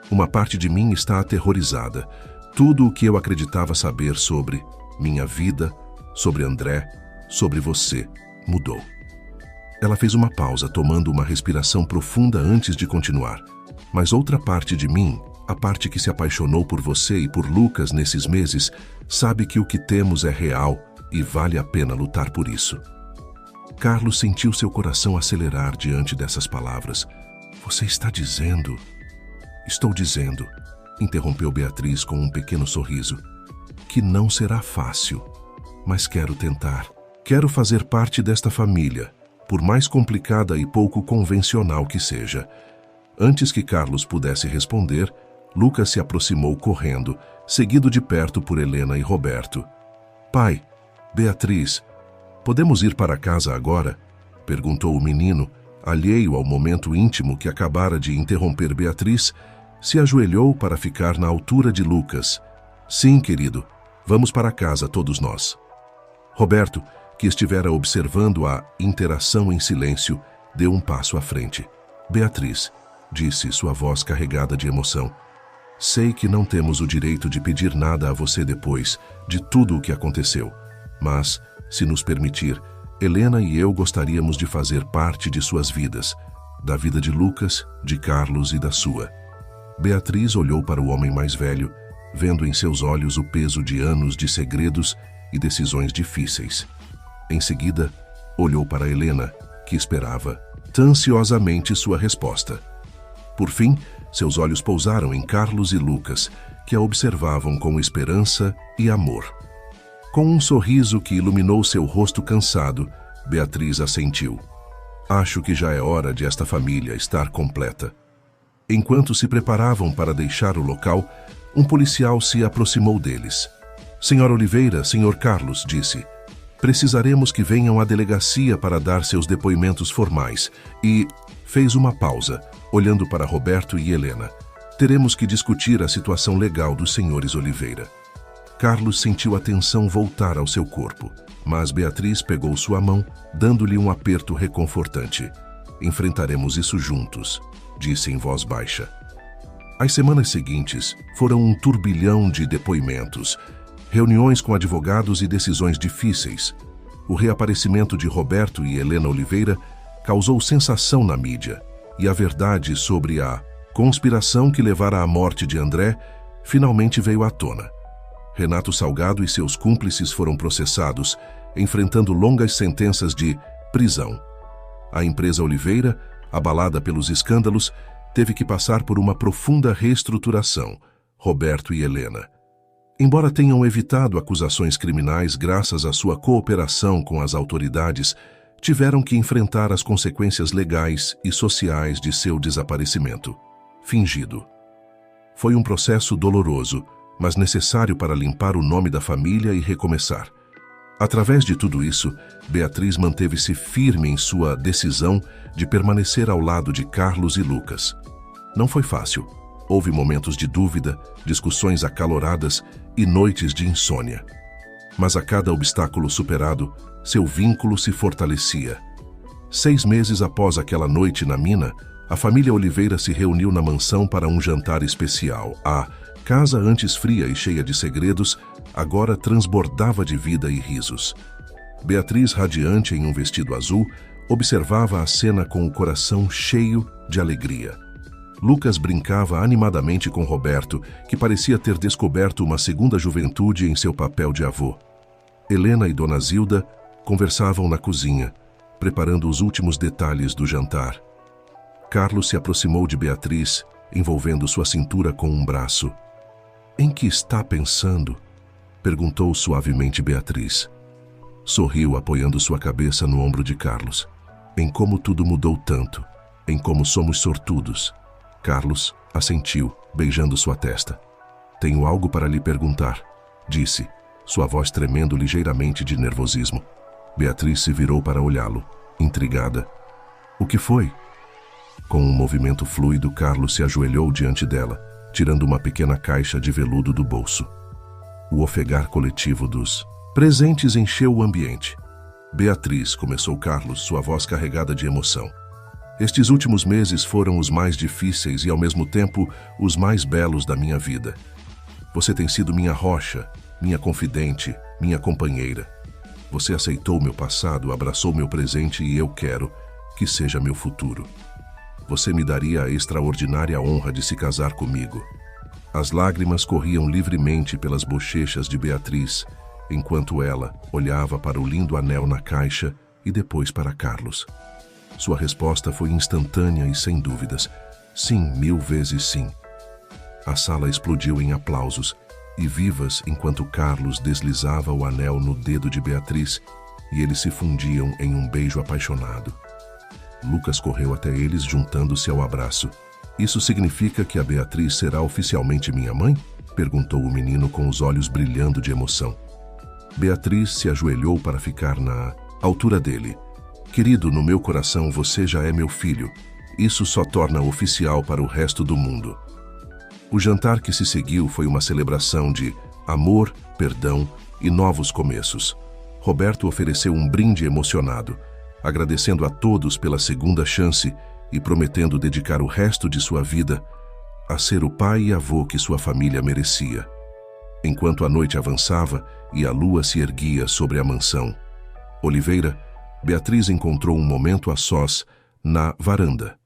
Uma parte de mim está aterrorizada. Tudo o que eu acreditava saber sobre minha vida, sobre André, sobre você, mudou. Ela fez uma pausa, tomando uma respiração profunda antes de continuar. Mas outra parte de mim, a parte que se apaixonou por você e por Lucas nesses meses, sabe que o que temos é real e vale a pena lutar por isso. Carlos sentiu seu coração acelerar diante dessas palavras. Você está dizendo... Estou dizendo, interrompeu Beatriz com um pequeno sorriso, que não será fácil, mas quero tentar. Quero fazer parte desta família, por mais complicada e pouco convencional que seja. Antes que Carlos pudesse responder, Lucas se aproximou correndo, seguido de perto por Helena e Roberto. Pai, Beatriz, podemos ir para casa agora? Perguntou o menino, alheio ao momento íntimo que acabara de interromper Beatriz, se ajoelhou para ficar na altura de Lucas. Sim, querido, vamos para casa todos nós. Roberto, que estivera observando a interação em silêncio, deu um passo à frente. Beatriz, disse sua voz carregada de emoção, sei que não temos o direito de pedir nada a você depois de tudo o que aconteceu, mas, se nos permitir, Helena e eu gostaríamos de fazer parte de suas vidas, da vida de Lucas, de Carlos e da sua. Beatriz olhou para o homem mais velho, vendo em seus olhos o peso de anos de segredos e decisões difíceis. Em seguida, olhou para Helena, que esperava ansiosamente sua resposta. Por fim, seus olhos pousaram em Carlos e Lucas, que a observavam com esperança e amor. Com um sorriso que iluminou seu rosto cansado, Beatriz assentiu. Acho que já é hora de esta família estar completa. Enquanto se preparavam para deixar o local, um policial se aproximou deles. Senhor Oliveira, Senhor Carlos, disse, precisaremos que venham à delegacia para dar seus depoimentos formais e fez uma pausa, olhando para Roberto e Helena. Teremos que discutir a situação legal dos senhores Oliveira. Carlos sentiu a tensão voltar ao seu corpo, mas Beatriz pegou sua mão, dando-lhe um aperto reconfortante. Enfrentaremos isso juntos, disse em voz baixa. As semanas seguintes foram um turbilhão de depoimentos, reuniões com advogados e decisões difíceis. O reaparecimento de Roberto e Helena Oliveira causou sensação na mídia, e a verdade sobre a conspiração que levara à morte de André finalmente veio à tona. Renato Salgado e seus cúmplices foram processados, enfrentando longas sentenças de prisão. A empresa Oliveira, abalada pelos escândalos, teve que passar por uma profunda reestruturação, Roberto e Helena. Embora tenham evitado acusações criminais graças à sua cooperação com as autoridades, tiveram que enfrentar as consequências legais e sociais de seu desaparecimento. Fingido. Foi um processo doloroso, mas necessário para limpar o nome da família e recomeçar. Através de tudo isso, Beatriz manteve-se firme em sua decisão de permanecer ao lado de Carlos e Lucas. Não foi fácil. Houve momentos de dúvida, discussões acaloradas e noites de insônia. Mas a cada obstáculo superado, seu vínculo se fortalecia. 6 meses após aquela noite na mina, a família Oliveira se reuniu na mansão para um jantar especial. A casa, antes fria e cheia de segredos, agora transbordava de vida e risos. Beatriz, radiante em um vestido azul, observava a cena com o coração cheio de alegria. Lucas brincava animadamente com Roberto, que parecia ter descoberto uma segunda juventude em seu papel de avô. Helena e Dona Zilda conversavam na cozinha, preparando os últimos detalhes do jantar. Carlos se aproximou de Beatriz, envolvendo sua cintura com um braço. "Em que está pensando?" perguntou suavemente Beatriz. Sorriu, apoiando sua cabeça no ombro de Carlos. "Em como tudo mudou tanto, em como somos sortudos." Carlos assentiu, beijando sua testa. "Tenho algo para lhe perguntar", disse, sua voz tremendo ligeiramente de nervosismo. Beatriz se virou para olhá-lo, intrigada. "O que foi?" Com um movimento fluido, Carlos se ajoelhou diante dela, tirando uma pequena caixa de veludo do bolso. O ofegar coletivo dos presentes encheu o ambiente. "Beatriz", começou Carlos, sua voz carregada de emoção. "Estes últimos meses foram os mais difíceis e, ao mesmo tempo, os mais belos da minha vida. Você tem sido minha rocha, minha confidente, minha companheira. Você aceitou meu passado, abraçou meu presente e eu quero que seja meu futuro. Você me daria a extraordinária honra de se casar comigo." As lágrimas corriam livremente pelas bochechas de Beatriz, enquanto ela olhava para o lindo anel na caixa e depois para Carlos. Sua resposta foi instantânea e sem dúvidas. "Sim, 1000 vezes sim." A sala explodiu em aplausos e vivas enquanto Carlos deslizava o anel no dedo de Beatriz e eles se fundiam em um beijo apaixonado. Lucas correu até eles, juntando-se ao abraço. "Isso significa que a Beatriz será oficialmente minha mãe?" perguntou o menino com os olhos brilhando de emoção. Beatriz se ajoelhou para ficar na altura dele. "Querido, no meu coração você já é meu filho. Isso só torna oficial para o resto do mundo." O jantar que se seguiu foi uma celebração de amor, perdão e novos começos. Roberto ofereceu um brinde emocionado, agradecendo a todos pela segunda chance e prometendo dedicar o resto de sua vida a ser o pai e avô que sua família merecia. Enquanto a noite avançava e a lua se erguia sobre a mansão Oliveira, Beatriz encontrou um momento a sós na varanda.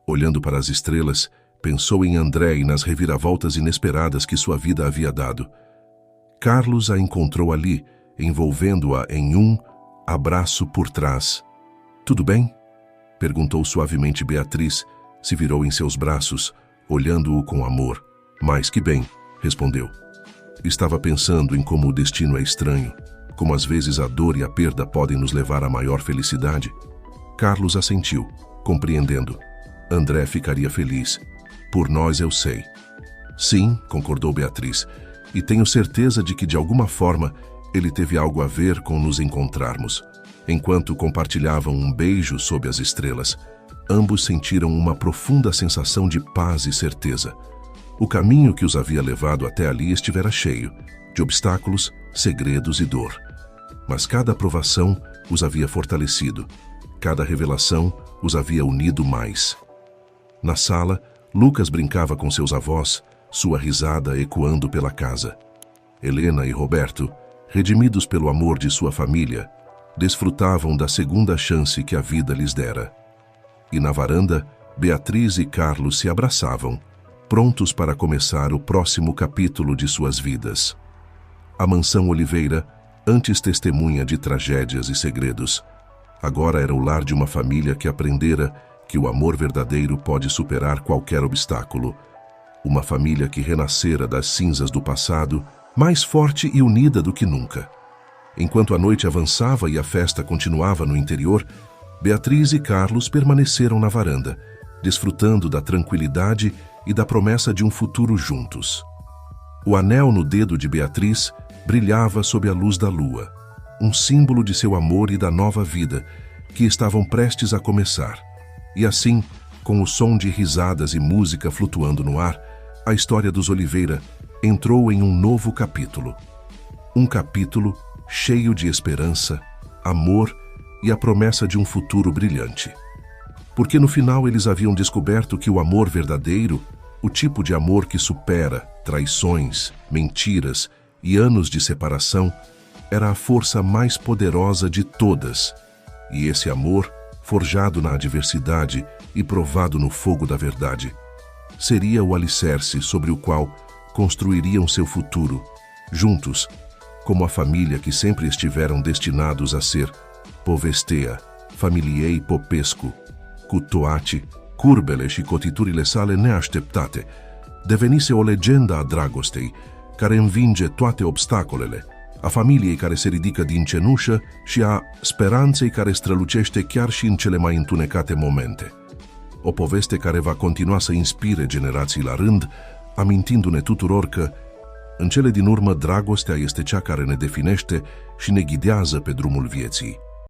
Olhando para as estrelas, pensou em André e nas reviravoltas inesperadas que sua vida havia dado. Carlos a encontrou ali, envolvendo-a em um abraço por trás. "Tudo bem?" perguntou suavemente Beatriz, se virou em seus braços, olhando-o com amor. "Mais que bem", respondeu. Estava pensando em como o destino é estranho, como às vezes a dor e a perda podem nos levar à maior felicidade. Carlos assentiu, compreendendo. André ficaria feliz. "Por nós eu sei." "Sim", concordou Beatriz, "e tenho certeza de que de alguma forma ele teve algo a ver com nos encontrarmos." Enquanto compartilhavam um beijo sob as estrelas, ambos sentiram uma profunda sensação de paz e certeza. O caminho que os havia levado até ali estivera cheio de obstáculos, segredos e dor. Mas cada provação os havia fortalecido, cada revelação os havia unido mais. Na sala, Lucas brincava com seus avós, sua risada ecoando pela casa. Helena e Roberto, redimidos pelo amor de sua família, desfrutavam da segunda chance que a vida lhes dera. E na varanda, Beatriz e Carlos se abraçavam, prontos para começar o próximo capítulo de suas vidas. A mansão Oliveira, antes testemunha de tragédias e segredos, agora era o lar de uma família que aprendera que o amor verdadeiro pode superar qualquer obstáculo. Uma família que renascera das cinzas do passado, mais forte e unida do que nunca. Enquanto a noite avançava e a festa continuava no interior, Beatriz e Carlos permaneceram na varanda, desfrutando da tranquilidade e da promessa de um futuro juntos. O anel no dedo de Beatriz brilhava sob a luz da lua, um símbolo de seu amor e da nova vida que estavam prestes a começar. E assim, com o som de risadas e música flutuando no ar, a história dos Oliveira entrou em um novo capítulo. Um capítulo cheio de esperança, amor e a promessa de um futuro brilhante. Porque no final eles haviam descoberto que o amor verdadeiro, o tipo de amor que supera traições, mentiras e anos de separação, era a força mais poderosa de todas. E esse amor, forjado na adversidade e provado no fogo da verdade, seria o alicerce sobre o qual construiriam seu futuro, juntos, como a família que sempre estiveram destinados a ser. Povestea, familiei popescu, cutoati, curbele și cotiturile sale neașteptate, devenise o legendă a dragostei, care învinge toate obstacolele, a familiei care se ridică din cenușă și a speranței care strălucește chiar și în cele mai întunecate momente. O poveste care va continua să inspire generații la rând, amintindu-ne tuturor că, în cele din urmă, dragostea este cea care ne definește și ne ghidează pe drumul vieții.